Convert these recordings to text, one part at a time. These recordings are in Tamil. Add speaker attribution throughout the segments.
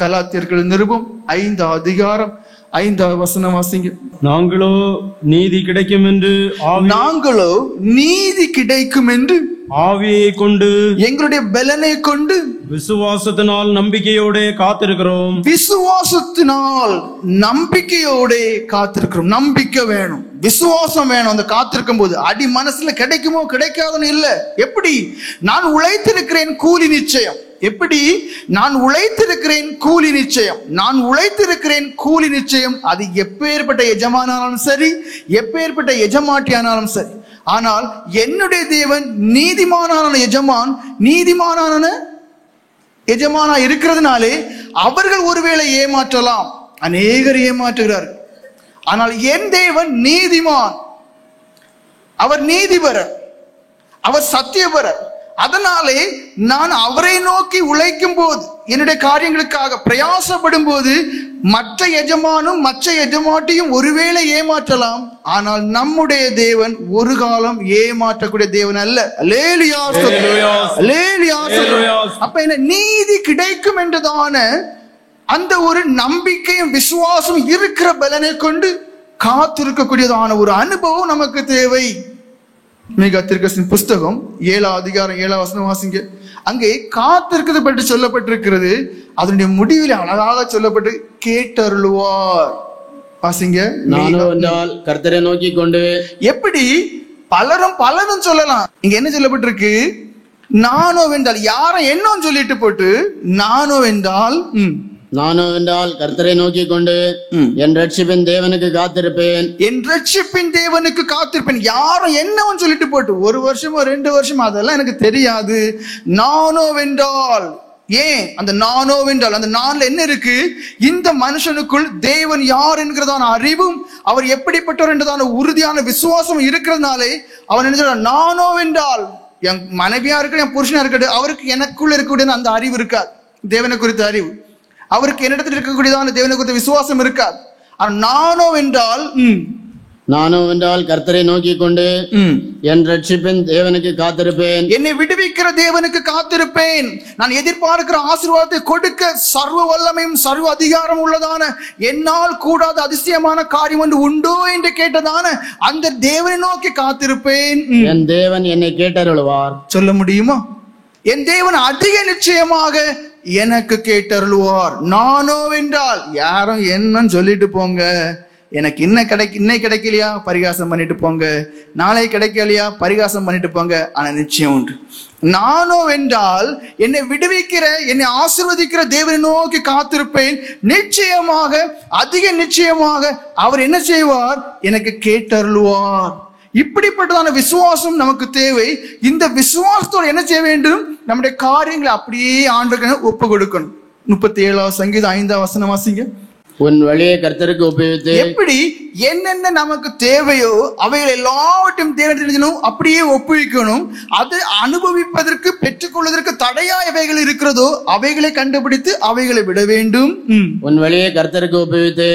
Speaker 1: கலாத்தியர்கள் நிருபம் 5 அதிகாரம் 5வது வசனம் வாசிங்க.
Speaker 2: நாங்களோ நீதி கிடைக்கும் என்று ஆவியை கொண்டு
Speaker 1: எங்களுடைய பலனை கொண்டு
Speaker 2: விசுவாசத்தினால் நம்பிக்கையோட காத்திருக்கிறோம்.
Speaker 1: விசுவாசத்தினால் நம்பிக்கையோட காத்திருக்கிறோம். நம்பிக்கை வேணும், விசுவாசம் வேணும். அந்த காத்திருக்கும் போது அடி மனசுல கிடைக்குமோ கிடைக்காதுன்னு இல்ல. எப்படி? நான் உழைத்திருக்கிறேன், கூலி நிச்சயம். எப்படி? நான் உழைத்திருக்கிறேன், கூலி நிச்சயம். நான் உழைத்திருக்கிறேன், கூலி நிச்சயம். அது எப்பேற்பட்ட எஜமானாலும் சரி, எப்பேற்பட்ட எஜமாட்டியானாலும் சரி. ஆனால் என்னுடைய தேவன் நீதிமானான எஜமான், நீதிமானான எஜமானா இருக்கிறதுனாலே அவர்கள் ஒருவேளை ஏமாற்றலாம், அநேகர் ஏமாற்றுகிறார்கள். ஆனால் என் தேவன் நீதிமான், அவர் நீதிபரர், அவர் சத்தியபரர். அதனாலே நான் அவரை நோக்கி உழைக்கும் போது, என்னுடைய காரியங்களுக்காக பிரயாசப்படும் போது, மற்ற எஜமானும் மற்ற எஜமாட்டியும் ஒருவேளை ஏமாற்றலாம். ஆனால் நம்முடைய தேவன் ஒரு காலம் ஏமாற்றக்கூடிய தேவன் அல்ல. அல்லேலூயா, அல்லேலூயா. அப்ப என்ன, நீதி கிடைக்கும் என்றதான அந்த ஒரு நம்பிக்கையும் விசுவாசம் இருக்கிற பலனை கொண்டு காத்திருக்கக்கூடியதான ஒரு அனுபவம் நமக்கு தேவை. தீர்க்கதரிசியின் புஸ்தகம் 7 அதிகாரம் 7 வசனம் வாசிங்க. அங்கே காத்திருக்கிறது பற்றி சொல்லப்பட்டிருக்கிறது. அதனுடைய முடிவில் அழகாக சொல்லப்பட்டு கேட்டருளுவார். வாசிங்க.
Speaker 3: நானோ என்றால் கர்த்தரை நோக்கி கொண்டு. எப்படி?
Speaker 1: பலரும் சொல்லலாம். இங்க என்ன சொல்லப்பட்டிருக்கு? நானோ என்றால் யாரும் என்னன்னு சொல்லிட்டு போட்டு, நானோ என்றால்
Speaker 3: கர்த்தரை நோக்கி கொண்டு என் ரட்சிப்பின் தேவனுக்கு காத்திருப்பேன்.
Speaker 1: என் ரட்சிப்பின் தேவனுக்கு காத்திருப்பேன். யாரும் என்னவன்னு சொல்லிட்டு போட்டு, 1 வருஷமோ 2 வருஷம், அதெல்லாம் எனக்கு தெரியாது. நானோ வென்றால். ஏன் அந்த நானோ வென்றால்? அந்த நான்ல என்ன இருக்கு? இந்த மனுஷனுக்குள் தேவன் யார் என்கிறதான அறிவும், அவர் எப்படிப்பட்டவர் என்றதான உறுதியான விசுவாசம் இருக்கிறதுனாலே அவன் என்ன சொல்றான்? நானோ வென்றால். என் மனைவியா இருக்கட்டும், என் புருஷனா இருக்கட்டும், அவருக்கு எனக்குள்ள இருக்கக்கூடிய அந்த அறிவு இருக்காது, தேவனை குறித்த அறிவு. அவருக்கு என்னிடத்தில் இருக்கக்கூடியதான தேவனை குறித்த விசுவாசம் இருக்காது. நானோ என்றால்
Speaker 3: கர்த்தரை நோக்கி கொண்டு என் ரட்சிப்பின் தேவனுக்கு காத்திருப்பேன்.
Speaker 1: என்னை விடுவிக்கிற தேவனுக்கு காத்திருப்பேன். நான் எதிர்பார்க்கிற ஆசீர்வாதத்தை கொடுக்க சர்வ வல்லமையும் சர்வ அதிகாரம் உள்ளதான, என்னால் கூடாத அதிசயமான காரியம் ஒன்று உண்டோ என்று கேட்டதான அந்த தேவனை நோக்கி காத்திருப்பேன்.
Speaker 3: என் தேவன் என்னை கேட்டருளுவார்.
Speaker 1: சொல்ல முடியுமா? என் தேவன் அதிக நிச்சயமாக எனக்கு கேட்டருளுவார். நானோ என்றால் யாரும் என்னன்னு சொல்லிட்டு போங்க, எனக்கு இன்னைக்கு கிடைக்கலையா பரிகாசம் பண்ணிட்டு போங்க, நாளை கிடைக்கலையா பரிகாசம் பண்ணிட்டு போங்க, ஆனா நிச்சயம் உண்டு. நானோ என்றால் என்னை விடுவிக்கிற, என்னை ஆசீர்வதிக்கிற தேவனை நோக்கி காத்திருப்பேன். நிச்சயமாக, அதிக நிச்சயமாக அவர் என்ன செய்வார்? எனக்கு கேட்டருளுவார். இப்படிப்பட்டதான விசுவாசம் நமக்கு தேவை. இந்த விசுவாசத்தோடு என்ன செய்ய வேண்டும்? நம்முடைய காரியங்களை அப்படியே ஆண்டவருக்கு ஒப்பு கொடுக்கணும். 37வது சங்கீதம் 5வது வசனம் வாசிங்க.
Speaker 3: உன் வழியை கர்த்தருக்கு ஒப்புவித்து.
Speaker 1: எப்படி என்னென்ன நமக்கு தேவையோ அவைகள் எல்லாவற்றையும் தேவையும் அப்படியே ஒப்புவிக்கணும். அது அனுபவிப்பதற்கு, பெற்றுக்கொள்வதற்கு தடையா எவைகள் இருக்கிறதோ அவைகளை கண்டுபிடித்து அவைகளை விட வேண்டும்.
Speaker 3: உன் வழியை கர்த்தருக்கு ஒப்புவித்து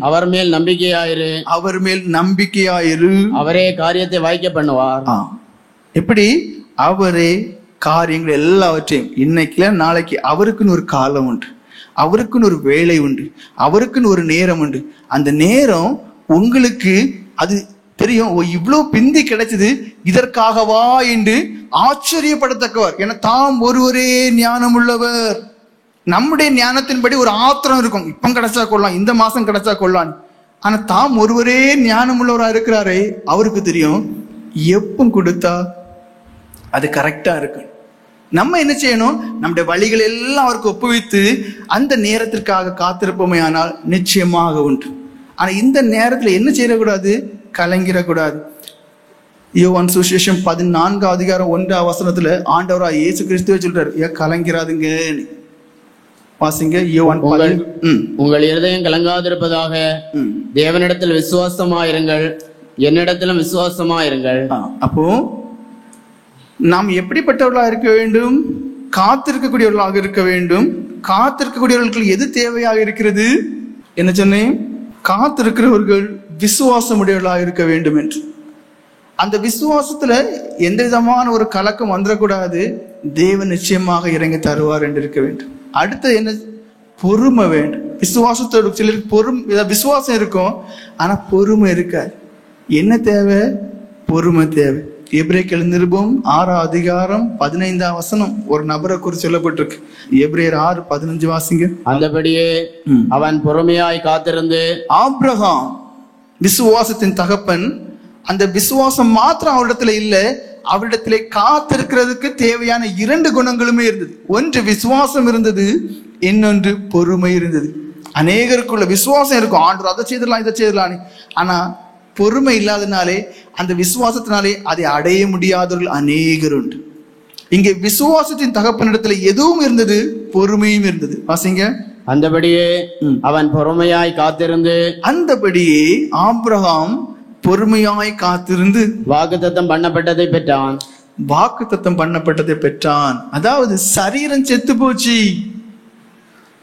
Speaker 3: அவர் மேல் நம்பிக்கையாயிரு.
Speaker 1: அவர் மேல் நம்பிக்கையாயிரு.
Speaker 3: அவரே காரியத்தை வாய்க்க பண்ணுவார்.
Speaker 1: எப்படி? அவரே காரியங்கள் எல்லாவற்றையும், இன்னைக்குல நாளைக்கு அவருக்குன்னு ஒரு காலம் உண்டு, அவருக்குன்னு ஒரு வேலை உண்டு, அவருக்குன்னு ஒரு நேரம் உண்டு. அந்த நேரம் உங்களுக்கு அது தெரியும். இவ்வளவு பிந்தி கிடைச்சது இதற்காகவா என்று ஆச்சரியப்படத்தக்கவர். ஏன்னா தாம் ஒருவரே ஞானம் உள்ளவர். நம்முடைய ஞானத்தின்படி ஒரு ஆத்திரம் இருக்கும், இப்ப கிடைச்சா கொள்ளலாம், இந்த மாசம் கிடைச்சா கொள்ளலாம். ஆனா தாம் ஒருவரே ஞானம் உள்ளவரா இருக்கிறாரே, அவருக்கு தெரியும் எப்ப கொடுத்தா அது கரெக்டா இருக்கு. நம்ம என்ன செய்யணும்? நம்முடைய வழிகள் எல்லாம் அவருக்கு ஒப்புவித்து அந்த நேரத்திற்காக காத்திருப்போமே ஆனால் நிச்சயமாக உண்டு. ஆனா இந்த நேரத்துல என்ன செய்யக்கூடாது? கலங்கிடக்கூடாது. யோவான் சுவிசேஷம் 14வது அதிகாரம் 1வது வசனத்துல ஆண்டவரா இயேசு கிறிஸ்துவே சொல்றாரு, கலங்கிறாதுங்க. வாசிங்க. யோவான்
Speaker 3: உங்கள் இருதயம் கலங்காதிருப்பதாக தேவனிடத்தில் விசுவாசமாயிருங்கள், என்னிடத்திலும் விசுவாசமாயிருங்கள்.
Speaker 1: அப்போ நாம் எப்படிப்பட்டவர்களாக இருக்க வேண்டும்? காத்திருக்கக்கூடியவர்களாக இருக்க வேண்டும். காத்திருக்கக்கூடியவர்களுக்கு எது தேவையாக இருக்கிறது? என்ன சொன்னேன்? காத்திருக்கிறவர்கள் விசுவாசம் உடையவர்களாக இருக்க வேண்டும் என்று. அந்த விசுவாசத்துல எந்த விதமான ஒரு கலக்கம் வந்துடக்கூடாது. தேவன் நிச்சயமாக இறங்கி தருவார் என்று இருக்க வேண்டும். அடுத்து என்ன? பொறுமை வேண்டும். விசுவாசத்தோடு சிலருக்கு விசுவாசம் இருக்கும், ஆனா பொறுமை இருக்காது. என்ன தேவை? பொறுமை தேவை. எபிரேயர் நிருபம் 6ஆம் அதிகாரம் 15ஆம் வசனம் ஒரு நபரை குறித்து சொல்லப்பட்டிருக்கு. எபிரேயர் 6:15 வாசிங்க.
Speaker 3: அந்தபடியே அவன் பொறுமையாய் காத்திருந்து.
Speaker 1: ஆபிரகாம் விசுவாசத்தின் தகப்பன். அந்த விசுவாசம் மாத்திரம் அவரிடத்துல இல்ல, அவரிடத்திலே காத்திருக்கிறதுக்கு தேவையான 2 குணங்களுமே இருந்தது. ஒன்று விசுவாசம் இருந்தது, இன்னொன்று பொறுமை இருந்தது. அநேகருக்குள்ள விசுவாசம் இருக்கும், ஆண்டவர் அதை செய்திடலாம் இதை செய்திடலாம், ஆனா பொறுமை இல்லாதனாலே அந்த விசுவாசத்தினாலே அதை அடைய முடியாதவர்கள் அநேகர் உண்டு. இங்கே விசுவாசத்தின் தகப்பனிடத்துல எதுவும் இருந்தது, பொறுமையும் இருந்தது. வாசிங்க.
Speaker 3: அந்தபடியே அவன் பொறுமையாய் காத்திருந்து.
Speaker 1: அந்தபடியே ஆபிரகாம் பொறுமையாய் காத்திருந்து
Speaker 3: வாக்குத்தத்தம் பண்ணப்பட்டதை பெற்றான்.
Speaker 1: வாக்குத்தத்தம் பண்ணப்பட்டதை பெற்றான். அதாவது சரீரம் செத்து போச்சு.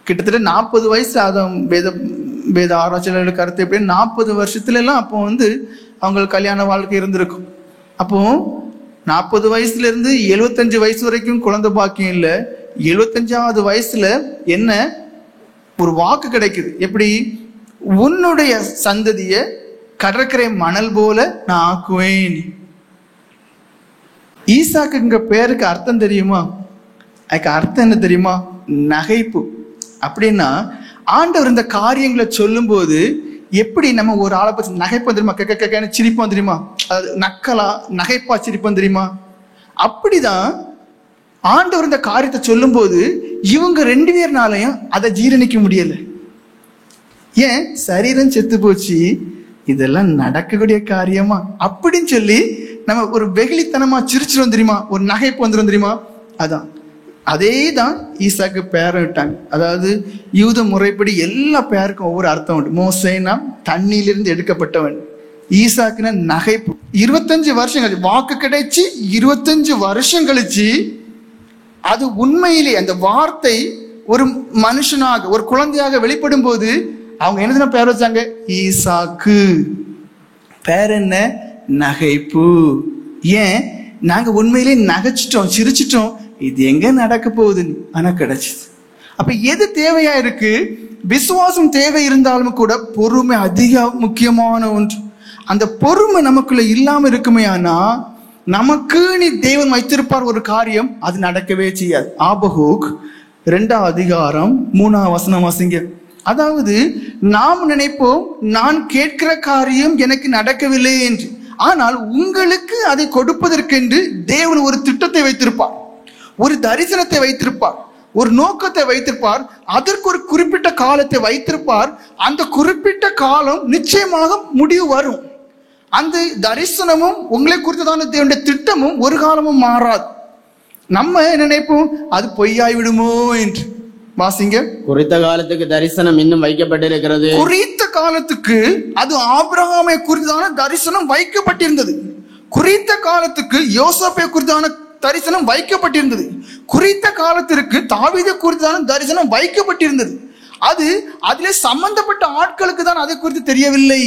Speaker 1: கிட்டத்தட்ட 40 வயசு. அதான் வேத ஆராய்ச்சியாளர்கள் கருத்து எப்படி 40 வருஷத்துல எல்லாம் அப்போ அவங்களுக்கு கல்யாண வாழ்க்கை இருந்திருக்கும். அப்போ 40 வயசுல இருந்து 75 வயசு வரைக்கும் குழந்தை பாக்கியம் இல்ல. 75வது வயசுல என்ன ஒரு வாக்கு கிடைக்குது, எப்படி? உன்னுடைய சந்ததிய கடற்கரை மணல் போல நான் ஆக்குவேன். ஈசாக்குங்க பேருக்கு அர்த்தம் தெரியுமா? அதுக்கு அர்த்தம் என்ன தெரியுமா? நகைப்பு. அப்படின்னா ஆண்டவர் இந்த காரியங்களை சொல்லும் போது எப்படி நம்ம ஒரு ஆளை பத்தி நகைப்போம் தெரியுமா? கக்கன்னு சிரிப்போம் தெரியுமா? அது நக்கலா நகைப்பா சிரிப்போம் தெரியுமா? அப்படிதான் ஆண்டவர் இந்த காரியத்தை சொல்லும் போது இவங்க 2 பேர்னாலையும் அதை ஜீரணிக்க முடியல. ஏன்? சரீரம் செத்து போச்சு, இதெல்லாம் நடக்கக்கூடிய காரியமா அப்படின்னு சொல்லி நம்ம ஒரு வெகுளித்தனமா சிரிச்சிடும் தெரியுமா? ஒரு நகைப்பு வந்துடும் தெரியுமா? அதான் அதே தான் ஈசாக்கு பேரம் விட்டாங்க. அதாவது யூத முறைப்படி எல்லா பேருக்கும் ஒவ்வொரு அர்த்தம் உண்டு. மோசேனா தண்ணியிலிருந்து எடுக்கப்பட்டவன், ஈசாக்குனா நகைப்பு. 25 வருஷம் கழிச்சு வாக்கு கிடைச்சி 25 வருஷம் கழிச்சு அது உண்மையிலே அந்த வார்த்தை ஒரு மனுஷனாக ஒரு குழந்தையாக வெளிப்படும் போது அவங்க என்ன பேர் வச்சாங்க? ஈசாக்கு. பேர் என்ன? நகைப்பு. ஏன்? நாங்க உண்மையிலே நகைச்சிட்டோம், சிரிச்சிட்டோம், இது எங்க நடக்க போகுதுன்னு. ஆனா கிடைச்சது. அப்ப எது தேவையா இருக்கு? விசுவாசம் தேவை இருந்தாலும் கூட பொறுமை அதிக முக்கியமான ஒன்று. அந்த பொறுமை நமக்குள்ள இல்லாம இருக்குமே, ஆனா நமக்கு நீ தேவன் வைத்திருப்பார் ஒரு காரியம், அது நடக்கவே செய்யாது. ஆபகூக் 2ஆம் அதிகாரம் 3ஆம் வசனம் வாசிங்க. அதாவது நாம் நினைப்போம் நான் கேட்கிற காரியம் எனக்கு நடக்கவில்லை என்று, ஆனால் உங்களுக்கு அதை கொடுப்பதற்கென்று தேவன் ஒரு திட்டத்தை வைத்திருப்பார், ஒரு தரிசனத்தை வைத்திருப்பார், ஒரு நோக்கத்தை வைத்திருப்பார், அதற்கு ஒரு குறிப்பிட்ட காலத்தை வைத்திருப்பார். அந்த குறிப்பிட்ட காலம் நிச்சயமாக முடிவு வரும். அந்த தரிசனமும் உங்களை குறித்ததான தேவனுடைய திட்டமும் ஒரு காலமும் மாறாது. நம்ம நினைப்போம் அது பொய்யாய் விடுமோ என்று. வாசிங்க.
Speaker 3: குறித்த காலத்துக்கு தரிசனம் இன்னும் வைக்கப்பட்டிருக்கிறது.
Speaker 1: குறித்த காலத்துக்கு அது ஆபிரகாமை குறித்தான தரிசனம் வைக்கப்பட்டிருந்தது. குறித்த காலத்துக்கு யோசேப்பை குறித்தான தரிசனம் வைக்கப்பட்டிருந்தது. குறித்த காலத்திற்கு தாவீதை குறித்தான தரிசனம் வைக்கப்பட்டிருந்தது. அது அதிலே சம்பந்தப்பட்ட ஆட்களுக்கு தான் அதை குறித்து தெரியவில்லை.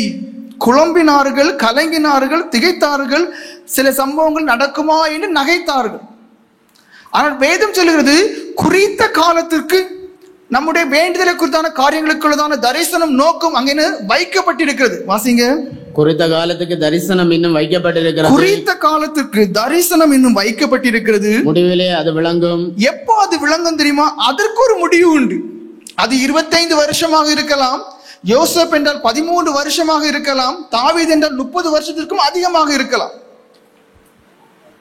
Speaker 1: குழம்பினார்கள், கலங்கினார்கள், திகைத்தார்கள், சில சம்பவங்கள் நடக்குமா என்று நகைத்தார்கள். ஆனால் வேதம் சொல்லுகிறது குறித்த காலத்திற்கு நம்முடைய வேண்டுதலை குறித்தான காரியங்களுக்குள்ளதான தரிசனம் நோக்கம் அங்கே வைக்கப்பட்டிருக்கிறது. வாசிங்க.
Speaker 3: குறித்த காலத்துக்கு தரிசனம் இன்னும் வைக்கப்பட்டிருக்கிறது.
Speaker 1: குறித்த காலத்துக்கு தரிசனம் இன்னும் வைக்கப்பட்டிருக்கிறது.
Speaker 3: முடிவிலே அது விளங்கும்.
Speaker 1: எப்போ அது விளங்கும் தெரியுமா? அதற்கு ஒரு முடிவு உண்டு. அது 25 வருஷமாக இருக்கலாம், யோசேப் என்றால் 13 வருஷமாக இருக்கலாம், தாவீது என்றால் 30 வருஷத்திற்கும் அதிகமாக இருக்கலாம்.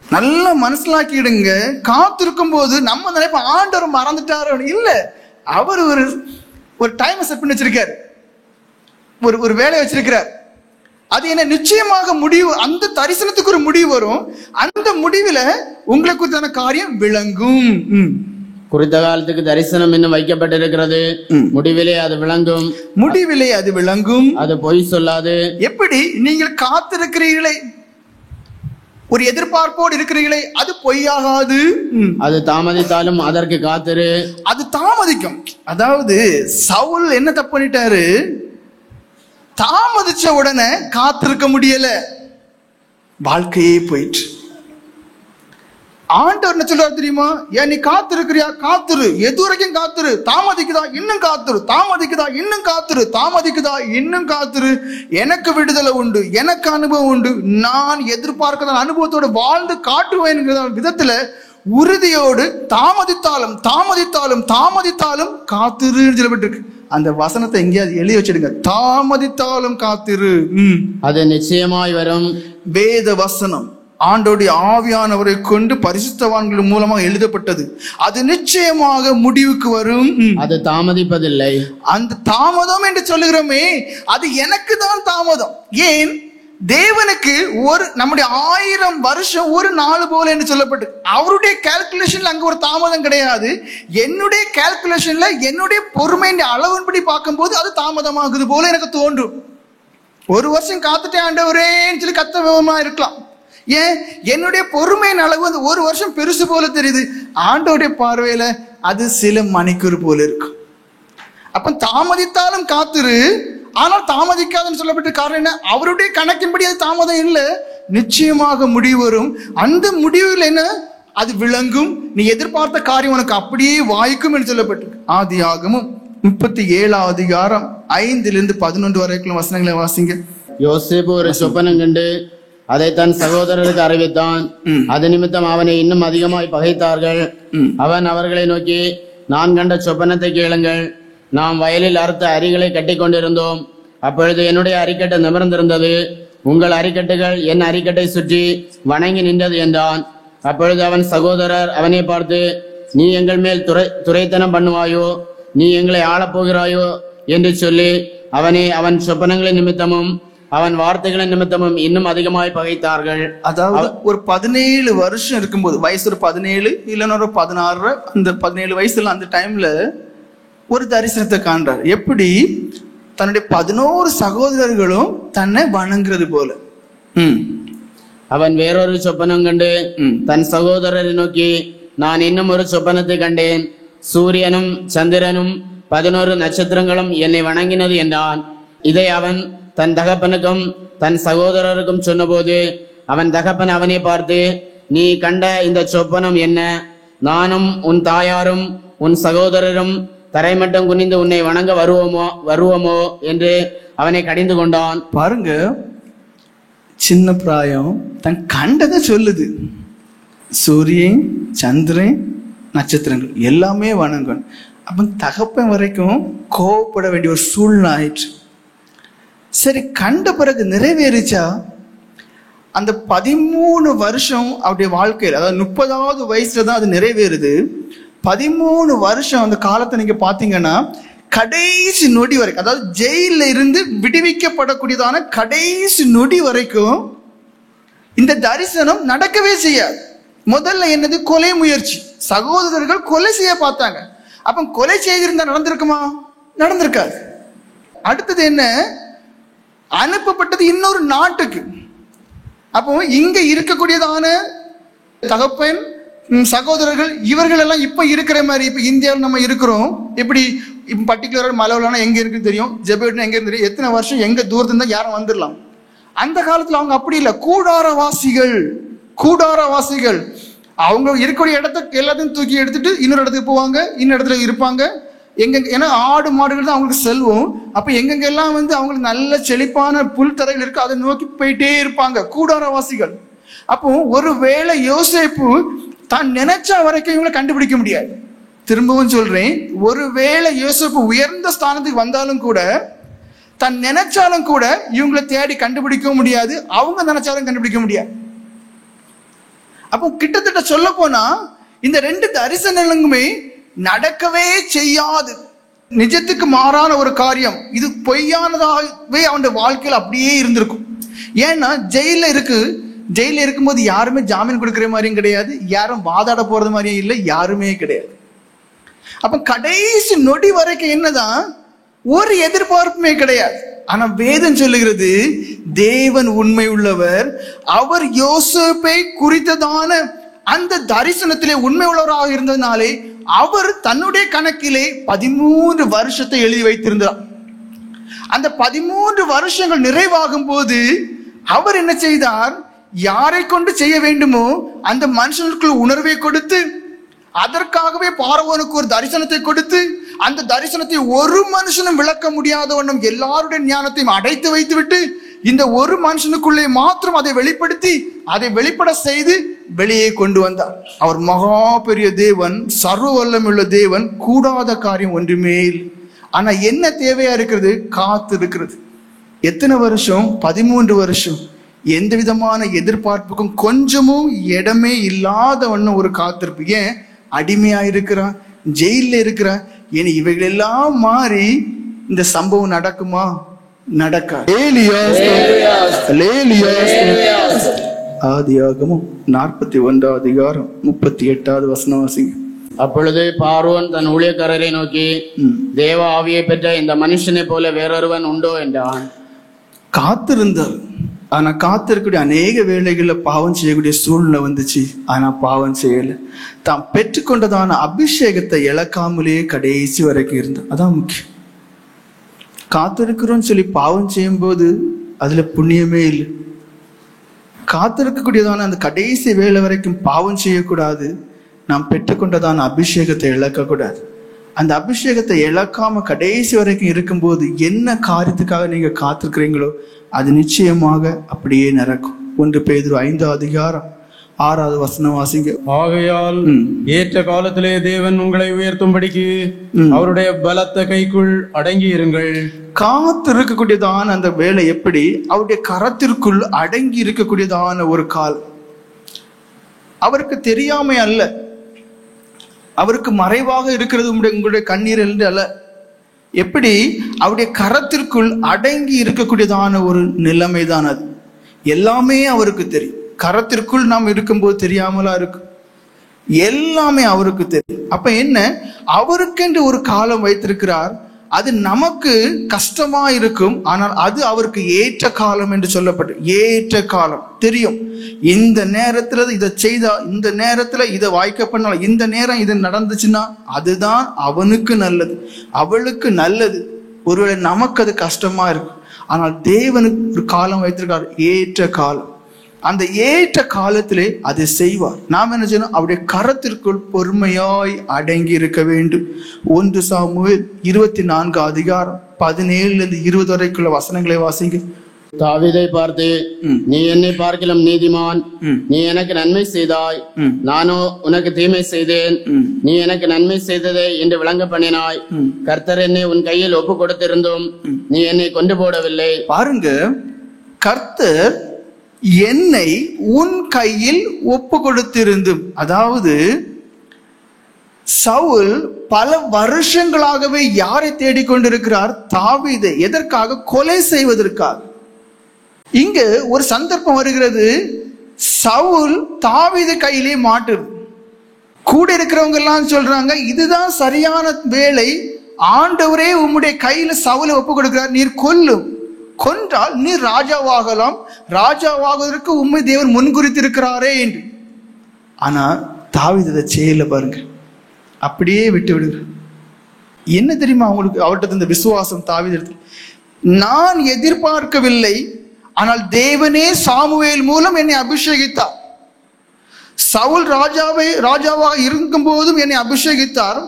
Speaker 1: நல்லா மனசிலாக்கிடுங்க. காத்திருக்கும் போது நம்ம நினைப்போம் ஆண்டவர் மறந்துட்டாரு. இல்ல, அவர் ஒரு டைம் செட் பண்ணி வச்சிருக்காரு, ஒரு வேலையை வச்சிருக்கிறார். அது என்ன? நிச்சயமாக முடிவு, அந்த தரிசனத்துக்கு ஒரு முடிவு வரும். அந்த முடிவுல உங்களை குறித்தான காரியம் விளங்கும்.
Speaker 3: குறித்த காலத்துக்கு தரிசனம் இன்னும் வைக்கப்பட்டிருக்கிறது. முடிவிலே அது விளங்கும்.
Speaker 1: முடிவிலே அது விளங்கும்.
Speaker 3: அது பொய் சொல்லாது.
Speaker 1: எப்படி? நீங்கள் காத்திருக்கிறீர்களே, ஒரு எதிர்பார்ப்போடு இருக்கிறீர்களே, அது பொய்யாகாது.
Speaker 3: அது தாமதித்தாலும் அதற்கு காத்திரு.
Speaker 1: அது தாமதிக்கும். அதாவது சவுல் என்ன தப்பு பண்ணிட்டாரு? தாமதிச்ச உடனே காத்திருக்க முடியல, வாழ்க்கையே போயிற்று. ஆண்டவர் என்ன சொல்றாரு தெரியுமா? ஏன் நீ காத்திருக்கிறியா? காத்துரு. எது வரைக்கும் காத்துரு? தாமதிக்குதா? இன்னும் காத்துரு. தாமதிக்குதா? இன்னும் காத்துரு. தாமதிக்குதா? இன்னும் காத்துரு. எனக்கு விடுதலை உண்டு, எனக்கு அனுபவம் உண்டு, நான் எதிர்பார்க்கிற அனுபவத்தோடு வாழ்ந்து காட்டுவேன் விதத்துல உறுதியோடு தாமதித்தாலும் தாமதித்தாலும் தாமதித்தாலும் காத்திருன்னு சொல்லப்பட்டிருக்கு. அந்த வசனத்தை எங்கேயாவது எழுதி வச்சிடுங்க. தாமதித்தாலும் காத்திரு.
Speaker 3: அது நிச்சயமாய் வரும்.
Speaker 1: வேத வசனம் ஆண்டோடைய ஆவியானவரை கொண்டு பரிசுத்தவான்கள் மூலமாக எழுதப்பட்டது. அது நிச்சயமாக முடிவுக்கு வரும்.
Speaker 3: அது தாமதிப்பதில்லை.
Speaker 1: அந்த தாமதம் என்று சொல்லுகிறோமே, அது எனக்கு தான் தாமதம். ஏன்? தேவனுக்கு நம்முடைய 1000 வருஷம் ஒரு நாள் போல என்று சொல்லப்பட்டு, அவருடைய கால்குலேஷன்ல அங்க ஒரு தாமதம் கிடையாது. என்னுடைய கால்குலேஷன்ல என்னுடைய பொறுமையின் அளவின்படி பார்க்கும்போது அது தாமதமாகுது போல எனக்கு தோன்றும். ஒரு வருஷம் காத்துட்டே ஆண்டவரேன்னு சொல்லி கத்தமா இருக்கலாம். ஏன்? என்னுடைய பொறுமையின் அளவு அந்த ஒரு வருஷம் பெருசு போல தெரியுது. ஆண்டோடைய பார்வையில அது சில மணிக்கூர் போல இருக்கும். அப்ப தாமதித்தாலும் காத்துரு. ஆனால் தாமதிக்காதுன்னு சொல்லப்பட்ட காரணம் என்ன? அவருடைய கணக்கின்படி அது தாமதம் இல்லை, நிச்சயமாக முடிவு வரும். அந்த முடிவில் என்ன? அது விளங்கும். நீ எதிர்பார்த்த காரியம் உனக்கு அப்படியே வாய்க்கும் என்று சொல்லப்பட்டு ஆதியாகமம் 37 அதிகாரம் 5-11 வரைக்கும் வசனங்களை வாசிங்க.
Speaker 3: யோசேப்பு ஒரு சொப்பனம் கண்டு அதை தன் சகோதரருக்கு அறிவித்தான். அது நிமித்தம் அவனை இன்னும் அதிகமாய் பகைத்தார்கள். அவன் அவர்களை நோக்கி, நான் கண்ட சொப்பனத்தை கேளுங்கள். நாம் வயலில் அறுத்த அரிகளை கட்டி கொண்டிருந்தோம். அப்பொழுது என்னுடைய அரிக்கட்டை நிமிர்ந்திருந்தது. உங்கள் அரிக்கட்டுகள் என் அரிக்கட்டை சுற்றி வணங்கி நின்றது என்றான். அப்பொழுது அவன் சகோதரர் அவனை பார்த்து, நீ எங்கள் மேல் துரைத்தனம் பண்ணுவாயோ, நீ எங்களை ஆளப்போகிறாயோ என்று சொல்லி அவனை அவன் சொப்பனங்களின் நிமித்தமும் அவன் வார்த்தைகளின் நிமித்தமும் இன்னும் அதிகமாய் பகைத்தார்கள்.
Speaker 1: அதாவது ஒரு 17 வருஷம் இருக்கும்போது, வயசு ஒரு 17 இல்லைன்னா ஒரு 16, அந்த 17 வயசுல அந்த டைம்ல ஒரு தரிசனத்தை காண்றார். எப்படி? தன்னுடைய 11 சகோதரர்களும் தன்னை வணங்குறது போல.
Speaker 3: அவன் வேறொரு சொப்பனம் கண்டு தன் சகோதரரை நோக்கி, நான் இன்னும் ஒரு சொப்பனத்தை கண்டேன். சூரியனும் சந்திரனும் 11 நட்சத்திரங்களும் என்னை வணங்கினது என்றான். இதை அவன் தன் தகப்பனுக்கும் தன் சகோதரருக்கும் சொன்னபோது அவன் தகப்பன் அவனை பார்த்து, நீ கண்ட இந்த சொப்பனம் என்ன? நானும் உன் தாயாரும் உன் சகோதரரும் தரைமட்டம் குனிந்து உன்னை வணங்க வருவோமோ என்று அவனை கடிந்து கொண்டான்.
Speaker 1: பாருங்க, சின்ன பிராயம் தன் கண்டதை சொல்லுது. சூரியன் சந்திரன் நட்சத்திரங்கள் எல்லாமே வணங்கும். அப்ப தகப்பன் வரைக்கும் கோவப்பட வேண்டிய ஒரு சூழ்நிலை ஆயிடுச்சு. சரி, கண்ட பிறகு நிறைவேறிச்சா? அந்த 13 வருஷம் அவருடைய வாழ்க்கையில், அதாவது 30வது வயசுல தான் அது நிறைவேறுது. 13 வருஷம் அந்த காலத்தை நீங்க பாத்தீங்கன்னா கடைசி நொடி வரைக்கும், அதாவது ஜெயில இருந்து விடுவிக்கப்படக்கூடியதான கடைசி நொடி வரைக்கும் இந்த தரிசனம் நடக்கவே செய்யாது. முதல்ல என்னது? கொலை முயற்சி. சகோதரர்கள் கொலை செய்ய பார்த்தாங்க. அப்ப கொலை செய்திருந்தா நடந்திருக்குமா? நடந்திருக்காது. அடுத்தது என்ன? அனுப்பப்பட்டது இன்னொரு நாட்டுக்கு. அப்போ இங்க இருக்கக்கூடியதான தகப்பன் சகோதரர்கள் இவர்கள் எல்லாம் இப்ப இருக்கிற மாதிரி, இப்ப இந்தியாவில் நம்ம இருக்கிறோம். எப்படி பர்டிகுலரா மலவலானா எங்க இருக்குன்னு தெரியும், ஜெபேட்னா எங்க இருந்து தெரியும், எத்தனை வருஷம் எங்க தூரத்துல இருந்தா யாரும் வந்துடலாம். அந்த காலத்துல அவங்க அப்படி இல்லை. கூடாரவாசிகள் அவங்க இருக்கக்கூடிய இடத்த எல்லாத்தையும் தூக்கி எடுத்துட்டு இன்னொரு இடத்துக்கு போவாங்க, இன்னொரு இடத்துல இருப்பாங்க. ஏன்னா ஆடு மாடுகள் தான் அவங்களுக்கு செல்வம். அப்ப எங்கெங்கெல்லாம் அவங்களுக்கு நல்ல செழிப்பான புல் தரைகள் இருக்கு, அதை நோக்கி போயிட்டே இருப்பாங்க கூடாரவாசிகள். அப்போ ஒருவேளை யோசேப்பு தான் நினைச்ச வரைக்கும் இவங்களை கண்டுபிடிக்க முடியாது. திரும்பவும் சொல்றேன், ஒருவேளை யோசேப்பு உயர்ந்த ஸ்தானத்துக்கு வந்தாலும் கூட, தான் நினைச்சாலும் கூட இவங்களை தேடி கண்டுபிடிக்கவும் முடியாது, அவங்க நினைச்சாலும் கண்டுபிடிக்க முடியாது. அப்போ கிட்டத்தட்ட சொல்ல போனா இந்த 2 தரிசனங்களுமே நடக்கவே செய்யாது. நிஜத்துக்கு மாறான ஒரு காரியம். இது பொய்யானதாகவே அவனுடைய வாழ்க்கையில் அப்படியே இருந்திருக்கும். ஏன்னா ஜெயில இருக்கும்போது யாருமே ஜாமீன் கொடுக்கிற மாதிரியும் கிடையாது, யாரும் வாதாட போறது மாதிரியும் இல்லை, யாருமே கிடையாது. அப்ப கடைசி நொடி வரைக்கும் என்னதான்? ஒரு எதிர்பார்ப்புமே கிடையாது. ஆனா வேதம் சொல்லுகிறது, தேவன் உண்மை உள்ளவர். அவர் யோசேப்பை குறித்ததான அந்த தரிசனத்திலே உண்மை உள்ளவராக இருந்ததுனாலே அவர் தன்னுடைய கணக்கிலே 13 வருஷத்தை எழுதி வைத்திருந்தார். அந்த 13 வருஷங்கள் நிறைவாகும் போது அவர் என்ன செய்தார்? யாரை கொண்டு செய்ய வேண்டுமோ அந்த மனுஷனுக்குள் உணர்வை கொடுத்து, அதற்காகவே பார்வோனுக்கு ஒரு தரிசனத்தை கொடுத்து, அந்த தரிசனத்தை ஒரு மனுஷனும் விளக்க முடியாத வண்ணம் எல்லாருடைய ஞானத்தையும் அடைத்து வைத்துவிட்டு, இந்த ஒரு மனுஷனுக்குள்ளே மாத்திரம் அதை வெளிப்படுத்தி, அதை வெளிப்பட செய்து வெளியே கொண்டு வந்தார். அவர் மகா பெரிய தேவன், சர்வ வல்லமையுள்ள தேவன், கூடாத காரியம் ஒன்றுமே இல்லை. ஆனா என்ன தேவையா இருக்கிறது? காத்து இருக்கிறது. எத்தனை வருஷம்? 13 வருஷம். எந்த விதமான எதிர்பார்ப்புக்கும் கொஞ்சமும் இடமே இல்லாத ஒன்னும் ஒரு காத்திருப்பு. ஏன்? அடிமையா இருக்கிறான், ஜெயில இருக்கிறான். ஏன் இவைகள் எல்லாம் மாறி இந்த சம்பவம் நடக்குமா? நடக்காது. ஆதியாகமம் 41 அதிகாரம் 38வது வசனம் வாசிங்க.
Speaker 3: அப்பொழுது பார்வோன் தன் ஊழியக்காரரை நோக்கி, தேவ ஆவியை பெற்ற இந்த மனுஷனை போல வேறொருவன் உண்டோ என்றான்.
Speaker 1: காத்திருந்தார். ஆனா காத்திருக்கக்கூடிய அநேக வேளைகள்ல பாவம் செய்யக்கூடிய சூழ்நிலை வந்துச்சு. ஆனா பாவம் செய்யல. தாம் பெற்றுக்கொண்டதான அபிஷேகத்தை இழக்காமலே கடைசி வரைக்கும் இருந்தார். அதான் முக்கியம். காத்திருக்கிறோம்னு சொல்லி பாவம் செய்யும் போது அதுல புண்ணியமே இல்லை. காத்திருக்கக்கூடியதான அந்த கடைசி வேலை வரைக்கும் பாவம் செய்யக்கூடாது. நாம் பெற்றுக்கொண்டதான அபிஷேகத்தை இழக்கக்கூடாது. அந்த அபிஷேகத்தை இழக்காம கடைசி வரைக்கும் இருக்கும்போது என்ன காரியத்துக்காக நீங்க காத்திருக்கிறீங்களோ அது நிச்சயமாக அப்படியே நடக்கும். 1 பேதுரு 5 அதிகாரம் 6வது வசனம் வாசிங்க.
Speaker 2: ஆகையால் ஏற்ற காலத்திலே தேவன் உங்களை உயர்த்தும்படிக்கு அவருடைய பலத்த கைக்குள் அடங்கி இருங்கள்.
Speaker 1: காத்து இருக்கக்கூடியதான அந்த வேலை எப்படி? அவருடைய கரத்திற்குள் அடங்கி இருக்கக்கூடியதான ஒரு கால். அவருக்கு தெரியாமை அல்ல, அவருக்கு மறைவாக இருக்கிறது உங்களுடைய கண்ணீர் என்று அல்ல. எப்படி? அவருடைய கரத்திற்குள் அடங்கி இருக்கக்கூடியதான ஒரு நிலைமை தான் அது. எல்லாமே அவருக்கு தெரியும். கரத்திற்குள் நாம் இருக்கும்போது தெரியாமலா இருக்கு, எல்லாமே அவருக்கு தெரியும். அப்ப என்ன? அவருக்கென்று ஒரு காலம் வைத்திருக்கிறார். அது நமக்கு கஷ்டமா இருக்கும், ஆனால் அது அவருக்கு ஏற்ற காலம் என்று சொல்லப்பட்டு, ஏற்ற காலம் தெரியும். இந்த நேரத்துல இதை செய்தா, இந்த நேரத்துல இதை வாய்க்க பண்ணலாம், இந்த நேரம் இது நடந்துச்சுன்னா அதுதான் அவனுக்கு நல்லது, அவளுக்கு நல்லது. ஒருவேளை நமக்கு அது கஷ்டமா இருக்கும், ஆனால் தேவனுக்கு ஒரு காலம் வைத்திருக்கார், ஏற்ற காலம். அந்த ஏற்ற காலத்திலே அதை செய்வார். நாம் என்ன செய்யணும்? அவருடைய கரத்திற்குள் பொறுமையாய் அடங்கி இருக்க வேண்டும். 1 சாமுவேல் 24 அதிகாரம் 17-20 வரைக்குள்ள வசனங்களை வாசிங்க.
Speaker 3: தாவீதை பார்த்து, நீ என்னை பார்க்கலாம் நீதிமான், நீ எனக்கு நன்மை செய்தாய், நானோ உனக்கு தீமை செய்தேன். நீ எனக்கு நன்மை செய்ததை என்று விளங்க பண்ணினாய். கர்த்தர் என்னை உன் கையில் ஒப்பு கொடுத்திருந்தும் நீ என்னை கொண்டு போடவில்லை.
Speaker 1: பாருங்க, கர்த்தர் என்னை உன் கையில் ஒப்பு கொடுத்திருந்தும், அதாவது சவுல் பல வருஷங்களாகவே யாரை தேடிக்கொண்டிருக்கிறார்? தாவீதை. எதற்காக? கொலை செய்வதற்காக. இங்க ஒரு சந்தர்ப்பம் வருகிறது, சவுல் தாவீது கையிலே மாட்டுது. கூட இருக்கிறவங்க எல்லாம் சொல்றாங்க, இதுதான் சரியான வேலை, ஆண்டவரே உம்முடைய கையில சவுலை ஒப்பு கொடுக்கிறார், நீர் கொல்லும், கொன்றால் நீர் ராஜாவாகலாம், ராஜாவாகுவதற்கு உண்மை தேவன் முன்குறித்திருக்கிறாரே என்று. ஆனா தாவீது அதை செய்யல. பாருங்க, அப்படியே விட்டு விடுகிறார். என்ன தெரியுமா அவங்களுக்கு? அவர்கிட்ட இந்த விசுவாசம் தாவீது, நான் எதிர்பார்க்கவில்லை, ஆனால் தேவனே சாமுவேல் மூலம் என்னை அபிஷேகித்தார். சவுல் ராஜாவாக இருக்கும் போதும் என்னை அபிஷேகித்தார்.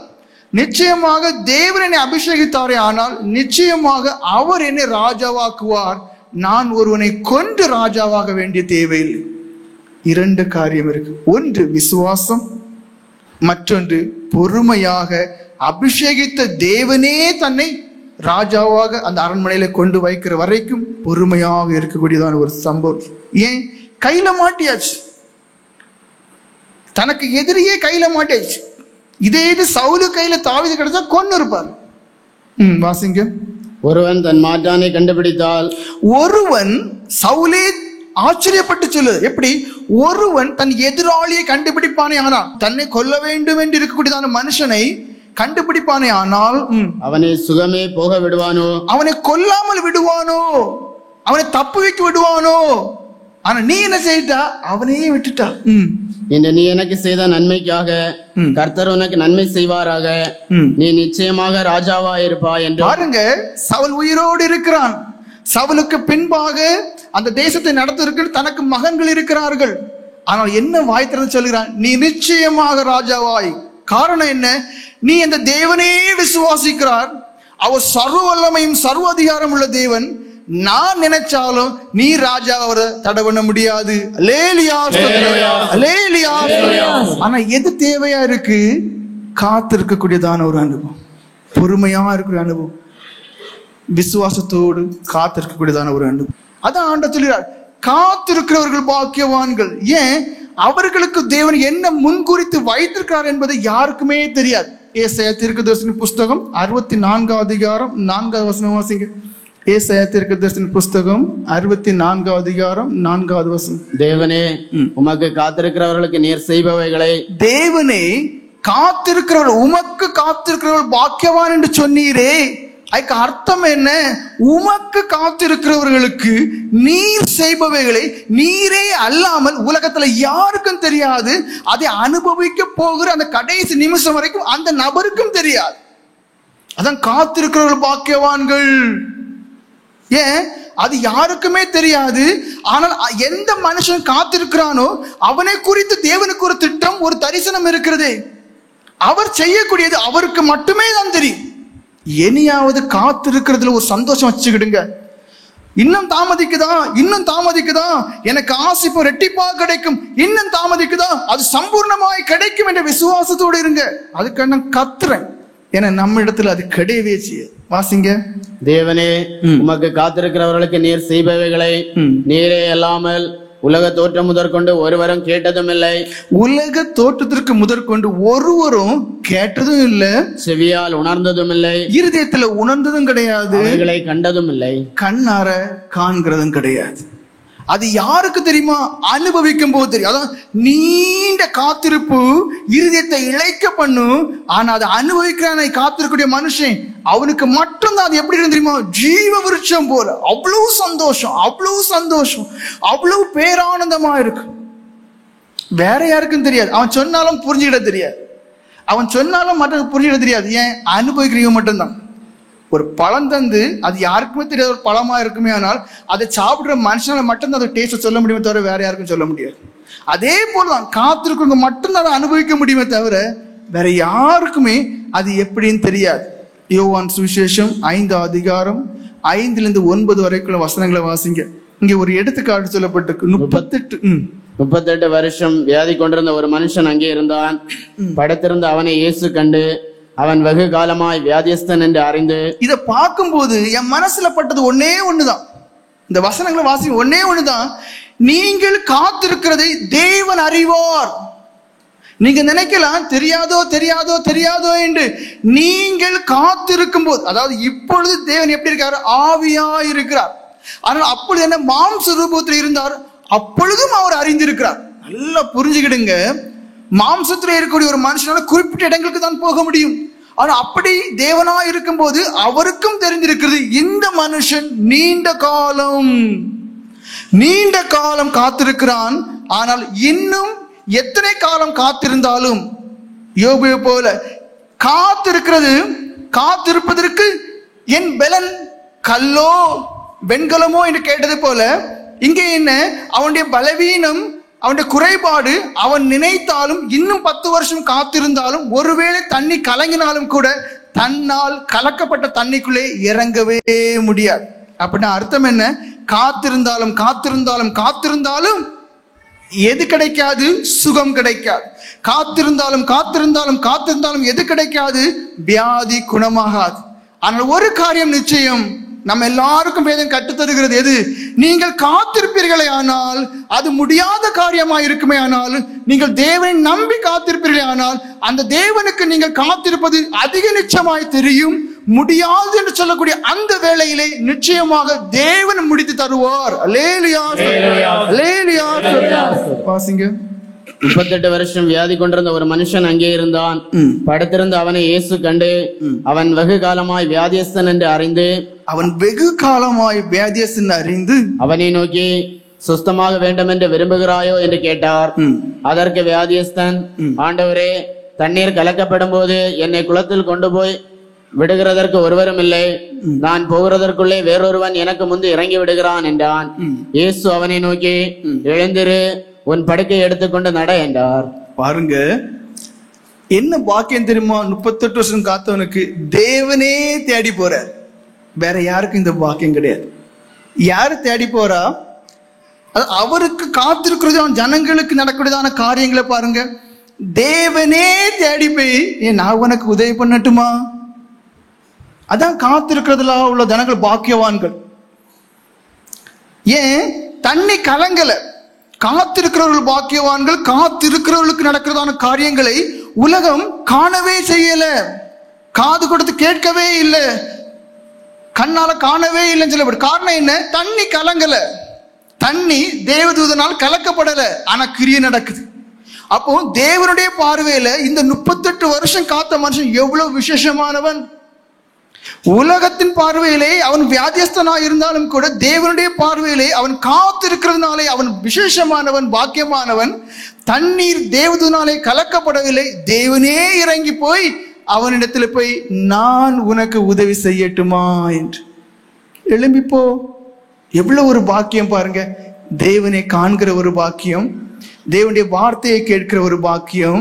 Speaker 1: நிச்சயமாக தேவன் என்னை அபிஷேகித்தாரே, ஆனால் நிச்சயமாக அவர் என்னை ராஜாவாக்குவார். நான் ஒருவனை கொண்டு ராஜாவாக வேண்டிய தேவையில்லை. 2 காரியம் இருக்கு. ஒன்று விசுவாசம், மற்றொன்று பொறுமையாக அபிஷேகித்த தேவனே தன்னை ராஜாவாக அந்த அரண்மனையில கொண்டு வைக்கிற வரைக்கும் பொறுமையாக இருக்கக்கூடியதான ஒரு சம்பவம். ஏன்? கையில மாட்டியாச்சு, தனக்கு எதிரியே கையில மாட்டியாச்சு. இதே இது சவுலு கையில தாவீது கிடைச்சா கொன்னு இருப்பார். வாசிங்க.
Speaker 3: ஒருவன் தன் மாற்றானை கண்டுபிடித்தால்,
Speaker 1: ஒருவன், சவுலே ஆச்சரியப்பட்டு சொல்லுது, எப்படி? ஒருவன் தன் எதிராளியை கண்டுபிடிப்பானே ஆனால், தன்னை கொல்ல வேண்டும் என்று இருக்கக்கூடியதான மனுஷனை கண்டுபிடிப்பானே ஆனால்
Speaker 3: அவனை சுகமே போக விடுவானோ?
Speaker 1: அவனை கொல்லாமல் விடுவானோ? அவனை தப்பு வைக்க விடுவானோ? ஆனா நீ என்ன செய்தா? அவனையே விட்டுட்டா.
Speaker 3: இன்று நீ எனக்கு செய்த நன்மைக்காக கர்த்தர் உனக்கு நன்மை செய்வாராக, நீ நிச்சயமாக ராஜாவா இருப்பாய் என்று.
Speaker 1: பாருங்க, சவுல் உயிரோடு இருக்கிறான். சவுலுக்கு பின்பாக அந்த தேசத்தை நடத்துவதற்கு தனக்கு மகன்கள் இருக்கிறார்கள். ஆனால் என்ன வாய் திறந்து சொல்கிறான், நீ நிச்சயமாக ராஜாவாய். காரணம் என்ன, நீ அந்த தேவனே விசுவாசிக்கிறார், அவர் சர்வ வல்லமையும் சர்வ அதிகாரம் உள்ள தேவன். நான் நினைச்சாலும் நீ ராஜா அவரை தடை பண்ண முடியாது. ஆனா எது தேவையா இருக்கு, காத்திருக்கக்கூடியதான ஒரு அனுபவம், பொறுமையா இருக்கிற அனுபவம், விசுவாசத்தோடு காத்திருக்கக்கூடியதான ஒரு அனுபவம். அதான் ஆண்டவர் சொல்கிறார், காத்திருக்கிறவர்கள் பாக்கியவான்கள். ஏன், அவர்களுக்கு தேவன் என்ன முன்குறித்து வைத்திருக்கிறார் என்பது யாருக்குமே தெரியாது. ஏசாயா தீர்க்கதரிசன புஸ்தகம் 64 அதிகாரம் 4 வசனம் வாசிங்க. ஏசாயா தீர்க்கதரிசன புஸ்தகம் 64 அதிகாரம் 4 வசனம்.
Speaker 3: தேவனே உமக்கு காத்திருக்கிறவர்களுக்கு நீர் செய்பவைகளை,
Speaker 1: தேவனே காத்திருக்கிறவர்கள், உமக்கு காத்திருக்கிறவர்கள் பாக்கியவான் என்று சொன்னீரே, அதுக்கு அர்த்தம் என்ன, உமக்கு காத்திருக்கிறவர்களுக்கு நீர் செய்பவைகளை நீரே அல்லாமல் உலகத்துல யாருக்கும் தெரியாது. அதை அனுபவிக்க போகிற அந்த கடைசி நிமிஷம் வரைக்கும் அந்த நபருக்கும் தெரியாது. அதான் காத்திருக்கிறவர்கள் பாக்கியவான்கள். ஏன், அது யாருக்குமே தெரியாது. ஆனால் எந்த மனுஷன் காத்திருக்கிறானோ அவனை குறித்து தேவனுக்கு ஒரு திட்டம், ஒரு தரிசனம் இருக்கிறது. அவர் செய்யக்கூடியது அவருக்கு மட்டுமே தான் தெரியும். இனியாவது காத்திருக்கிறதுல ஒரு சந்தோஷம் வச்சுக்கிடுங்க. இன்னும் தாமதிக்குதா, இன்னும் தாமதிக்குதா, எனக்கு ஆசிப்பு ரெட்டிப்பா கிடைக்கும், இன்னும் தாமதிக்குதா, அது சம்பூர்ணமாய் கிடைக்கும் என்ற விசுவாசத்தோடு இருங்க. அதுக்கு நான் கத்துறேன், ஏன்னா நம்ம இடத்துல அது கிடையவே செய்ய. வாசிங்க.
Speaker 3: தேவனே உமக்கு காத்திருக்கிறவர்களுக்கு நீர் செய்பவைகளை நீரே அல்லாமல் உலக தோற்றம் முதற்கொண்டு ஒருவரும் கேட்டதும் இல்லை.
Speaker 1: உலக தோற்றத்திற்கு முதற்கொண்டு ஒருவரும் கேட்டதும் இல்லை,
Speaker 3: செவியால் உணர்ந்ததும் இல்லை,
Speaker 1: இருதயத்துல உணர்ந்ததும் கிடையாது,
Speaker 3: அவைகளை கண்டதும் இல்லை,
Speaker 1: கண்ணார காண்கிறதும் கிடையாது. அது யாருக்கு தெரியுமா, அனுபவிக்கும் போது தெரியும். அதான் நீண்ட காத்திருப்பு இருதயத்தை இழைக்க பண்ணும். ஆனா அதை அனுபவிக்கிறான காத்திருக்கக்கூடிய மனுஷன், அவனுக்கு மட்டும்தான் அது எப்படி தெரியுமா, ஜீவ விருட்சம் போல அவ்வளவு சந்தோஷம், அவ்வளவு சந்தோஷம், அவ்வளவு பேரானந்தமா இருக்கு. வேற யாருக்கும் தெரியாது. அவன் சொன்னாலும் புரிஞ்சுக்கிட தெரியாது, அவன் சொன்னாலும் மற்ற புரிஞ்சுக்கிட தெரியாது. ஏன், அனுபவிக்கிறவங்க மட்டும்தான். ஒரு பழம் தந்து அது யாருக்குமே தெரியாத ஒரு பழமா இருக்குமே, ஆனால் அதை சாப்பிடுற மனுஷனால மட்டும்தான் அதை டேஸ்ட் சொல்ல முடியுமே தவிர வேற யாருக்கும் சொல்ல முடியாது. அதே போலதான் காத்திருக்கிறவங்க மட்டும்தான் அதை அனுபவிக்க முடியுமே தவிர வேற யாருக்குமே அது எப்படின்னு தெரியாது. யோவான் சுவிசேஷம் 5 அதிகாரம் 5-9 வரைக்குள்ள வசனங்களை வாசிங்க. இங்க ஒரு எடுத்துக்காட்டு சொல்லப்பட்டிருக்கு.
Speaker 3: 38 வருஷம் வியாதி கொண்டிருந்த ஒரு மனுஷன் அங்கே இருந்தான். படுத்திருந்த அவனை இயேசு கண்டு அவன் வெகு காலமாய் வியாதியஸ்தன் என்று அறிந்து.
Speaker 1: இதை பார்க்கும்போது என் மனசுல பட்டது ஒன்னே ஒண்ணுதான், இந்த வசனங்களை வாசி ஒன்னே ஒண்ணுதான், நீங்கள் காத்திருக்கிறதை தேவன் அறிவார். நீங்க நினைக்கலாம் தெரியாதோ தெரியாதோ தெரியாதோ என்று. நீங்கள் காத்திருக்கும் போது, அதாவது இப்பொழுது தேவன் எப்படி இருக்காரு, ஆவியா இருக்கிறார். ஆனால் அப்பொழுது என்ன, மாம்ச ரூபத்தில் இருந்தார், அப்பொழுதும் அவர் அறிந்திருக்கிறார். நல்லா புரிஞ்சுக்கிடுங்க, மாம்சத்துல இருக்கக்கூடிய ஒரு மனுஷனால குறிப்பிட்ட இடங்களுக்கு தான் போக முடியும். ஆனா அப்படி தேவனா இருக்கும் போது அவருக்கும் தெரிந்திருக்கிறது, இந்த மனுஷன் நீண்ட காலம் காத்திருக்கிறான். ஆனால் இன்னும் எத்தனை காலம் காத்திருந்தாலும் யோபு போல காத்திருப்பதற்கு என் பலன் கல்லோ வெண்கலமோ என்று கேட்டது போல, இங்கே என்ன, அவனுடைய பலவீனம், அவனுடைய குறைபாடு, அவன் நினைத்தாலும் இன்னும் 10 வருஷம் காத்திருந்தாலும் ஒருவேளை தண்ணி கலங்கினாலும் கூட தன்னால் கலக்கப்பட்ட தண்ணிக்குள்ளே இறங்கவே முடியாது. அப்படின்னா அர்த்தம் என்ன, காத்திருந்தாலும் காத்திருந்தாலும் காத்திருந்தாலும் எது கிடைக்காது, சுகம் கிடைக்காது. காத்திருந்தாலும் காத்திருந்தாலும் காத்திருந்தாலும் எது கிடைக்காது, வியாதி குணமாகாது. ஆனால் ஒரு காரியம் நிச்சயம், நம்ம எல்லாருக்கும் வேதம் கற்றுத்தருகிறது எது, நீங்கள் காத்திருப்பீர்களே ஆனால், அது முடியாத காரியமாக இருக்குமே ஆனால், நீங்கள் தேவனை நம்பி காத்திருப்பீர்களே ஆனால், அந்த தேவனுக்கு நீங்கள் காத்திருப்பது அதிக நிச்சயமாய் தெரியும். முடியாது என்று சொல்லக்கூடிய அந்த வேளையிலே நிச்சயமாக தேவன் முடித்து தருவார். அல்லேலூயா, அல்லேலூயா. வாசிங்க.
Speaker 3: 38 வருஷம் வியாதி கொண்டிருந்த ஒரு மனுஷன் அங்கே இருந்தான். படுத்திருந்த அவனை இயேசு கண்டு அவன் வெகு காலமாய் வியாதியஸ்தன் என்று அறிந்து,
Speaker 1: அவனை
Speaker 3: நோக்கி சுஸ்தமாக வேண்டும் என்று விரும்புகிறாயோ என்று கேட்டார். அதற்கு வியாதியஸ்தன், ஆண்டவரே, தண்ணீர் கலக்கப்படும் போது என்னை குளத்தில் கொண்டு போய் விடுகிறதற்கு ஒருவரும் இல்லை. நான் போகிறதற்குள்ளே வேறொருவன் எனக்கு முன்பு இறங்கி விடுகிறான் என்றான். இயேசு அவனை நோக்கி, எழுந்திரு, உன் படுக்கையை எடுத்துக்கொண்டு நட என்றார்.
Speaker 1: பாருங்க, என்ன பாக்கியம் தெரியுமா? 38 வருஷம் காத்தவனுக்கு தேவனே தேடி போறார். வேற யாருக்கும் இந்த பாக்கியம் கிடையாது. யாரு தேடி போறா? அவருக்கு காத்திருக்கிறது ஜனங்களுக்கு நடக்கூடியதான காரியங்களை பாருங்க. தேவனே தேடி போய், நான் உனக்கு உதவி பண்ணட்டுமா? அதான் காத்திருக்கிறதுல உள்ள ஜனங்கள் பாக்கியவான்கள். ஏன் தண்ணி கலங்கல? காத்திருக்கிறவர்கள் பாக்கியவான்கள். காத்திருக்கிறவர்களுக்கு நடக்கிறதான காரியங்களை உலகம் காணவே செய்யல, காது கொடுத்து கேட்கவே இல்லை, கண்ணால காணவே இல்லைன்னு சொல்லப்படும். காரணம் என்ன? தண்ணி கலங்கல. தண்ணி தேவதூதனால் கலக்கப்படல, ஆனா கிரியை நடக்குது. அப்போ தேவனுடைய பார்வையில இந்த 38 வருஷம் காத்த மனுஷன் எவ்வளவு விசேஷமானவன். உலகத்தின் பார்வையிலே அவன் வியாதியஸ்தனாக இருந்தாலும் கூட தேவனுடைய பார்வையிலே அவன் காத்திருக்கிறதுனாலே அவன் விசேஷமானவன், பாக்கியமானவன். தண்ணீர் தேவதூதனாலே கலக்கப்படவில்லை, தேவனே இறங்கி போய் அவனிடத்துல போய், நான் உனக்கு உதவி செய்யட்டுமா என்று. எழும்பிப்போ. எவ்வளவு ஒரு பாக்கியம் பாருங்க. தேவனை காண்கிற ஒரு பாக்கியம், தேவனுடைய வார்த்தையை கேட்கிற ஒரு பாக்கியம்,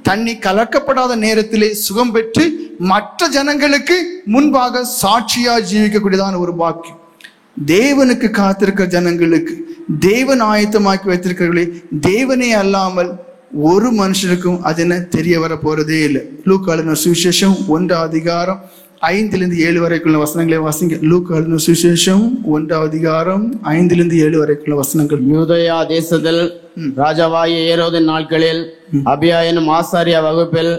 Speaker 1: தண்ணி கலக்கப்படாத நேரத்திலே சுகம் பெற்று மற்ற ஜனங்களுக்கு முன்பாக சாட்சியா ஜீவிக்கக்கூடியதான ஒரு பாக்கியம். தேவனுக்கு காத்திருக்கிற ஜனங்களுக்கு, தேவன் ஆயத்தமாக்கி வைத்திருக்கிறவர்களே, தேவனே அல்லாமல் ஒரு மனுஷனுக்கும் அது என்ன தெரிய வர போறதே இல்லை. லூக்கா எழுதின சுவிசேஷம் 1 அதிகாரம் 5-7 வரைக்குள்ள வசனங்களை வாசிங்க. லூக்கா எழுதின சுவிசேஷம் 1 அதிகாரம் 5-7 வரைக்குள்ள வசனங்கள்.
Speaker 3: யூதேயா தேசத்தில் ராஜாவாகிய ஏரோதின் நாட்களில் அபியா எனும் ஆசாரிய வகுப்பில்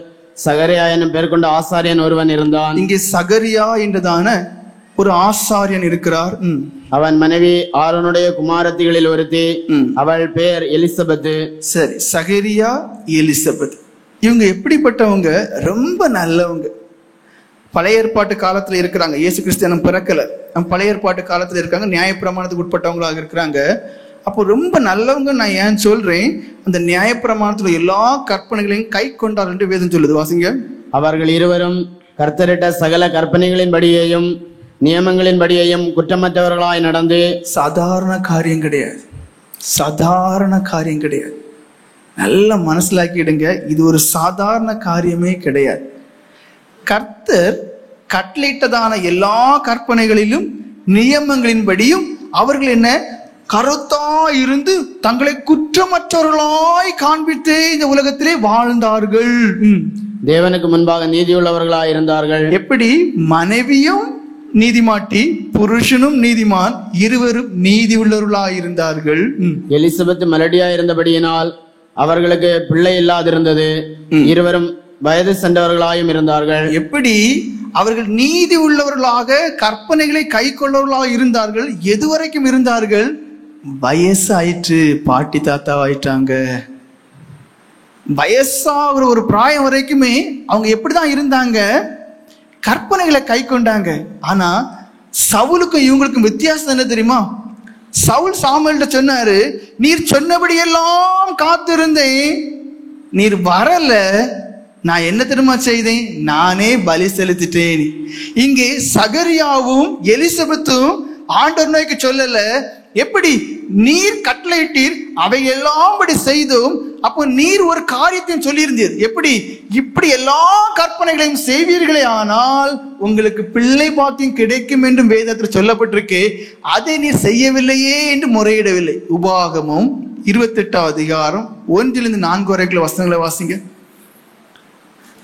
Speaker 3: சகரியா எனும் பேர் கொண்ட ஆசாரியன் ஒருவன் இருந்தான்.
Speaker 1: இங்கே சகரியா என்றதான ஒரு ஆசாரியன் இருக்கிறார்.
Speaker 3: அவன் மனைவி ஆரோனுடைய குமாரத்திகளில் ஒருத்தி, அவள் பேர் எலிசபெத்.
Speaker 1: சரி, சகரியா, எலிசபெத் இவங்க எப்படிப்பட்டவங்க? ரொம்ப நல்லவங்க. பழைய ஏற்பாட்டு காலத்துல இருக்கிறாங்க. இயேசு கிறிஸ்து பிறக்கல, பழைய ஏற்பாட்டு காலத்துல இருக்காங்க, நியாயப்பிரமாணத்துக்கு உட்பட்டவங்களாக இருக்கிறாங்க. அப்போ ரொம்ப நல்லவங்க. நான் ஏன் சொல்றேன்? அந்த நியாயப்பிரமாணத்துல எல்லா கற்பனைகளையும் கை கொண்டார் என்று வேதம் சொல்லுது. வாசிங்க.
Speaker 3: அவர்கள் இருவரும் கர்த்தரிட்ட சகல கற்பனைகளின் படியையும் நியமங்களின் படியையும் குற்றமற்றவர்களாய் நடந்து.
Speaker 1: சாதாரண காரியம் கிடையாது, சாதாரண காரியம் கிடையாது. நல்ல மனசிலாக்கிடுங்க, இது ஒரு சாதாரண காரியமே கிடையாது. கர்த்தர் கட்டளையிட்டதான எல்லா கற்பனைகளிலும் நியமங்களின்படியும் அவர்கள் என்ன கருத்தா இருந்து தங்களை குற்றமற்றவர்களாய் காண்பித்தே இந்த உலகத்திலே வாழ்ந்தார்கள்.
Speaker 3: தேவனுக்கு முன்பாக நீதியுள்ளவர்களாய் இருந்தார்கள்.
Speaker 1: எப்படி? மனைவியும் நீதிமாட்டி, புருஷனும் நீதிமான், இருவரும் நீதி உள்ளவர்களாய் இருந்தார்கள்.
Speaker 3: எலிசபெத் மலடியா இருந்தபடியினால் அவர்களுக்கு பிள்ளை இல்லாதிருந்தது. இருவரும் வயது சென்றவர்களாயும் இருந்தார்கள்.
Speaker 1: எப்படி? அவர்கள் நீதி உள்ளவர்களாக கற்பனைகளை கை கொள்ளவர்களாக இருந்தார்கள். எதுவரைக்கும் இருந்தார்கள்? வயசு ஆயிற்று, பாட்டி தாத்தா ஆயிட்டாங்க. வயசாகிற ஒரு பிராயம் வரைக்குமே அவங்க எப்படிதான் இருந்தாங்க? கற்பனைகளை கை கொண்டாங்க. ஆனா சவுலுக்கும் இவங்களுக்கும் வித்தியாசம் என்ன தெரியுமா? சவுல் சாமுவேல்கிட்ட சொன்னாரு, நீர் சொன்னபடியெல்லாம் காத்திருந்தேன், நீர் வரல, நான் என்ன தெரியுமா செய்தேன்? நானே பலி செலுத்திட்டேன். இங்கே சகரியாவும் எலிசபெத்தும் ஆண்டவர் நோய்க்கு சொல்லல. எப்படி? நீர் கட்டளையிட்டீர், அவை எல்லாம் படி செய்தோம். அப்போ நீர் ஒரு காரியத்தையும் சொல்லியிருந்தீர். எப்படி? இப்படி எல்லா கற்பனைகளையும் செய்வீர்களே ஆனால் உங்களுக்கு பிள்ளை பாக்கியம் கிடைக்கும் என்றும் வேதத்தில் சொல்லப்பட்டிருக்கு. அதை நீர் செய்யவில்லையே என்று முறையிடவில்லை. உபாகமும் 28 அதிகாரம் 1-4 வரைக்குள்ள வசனங்களை வாசிங்க.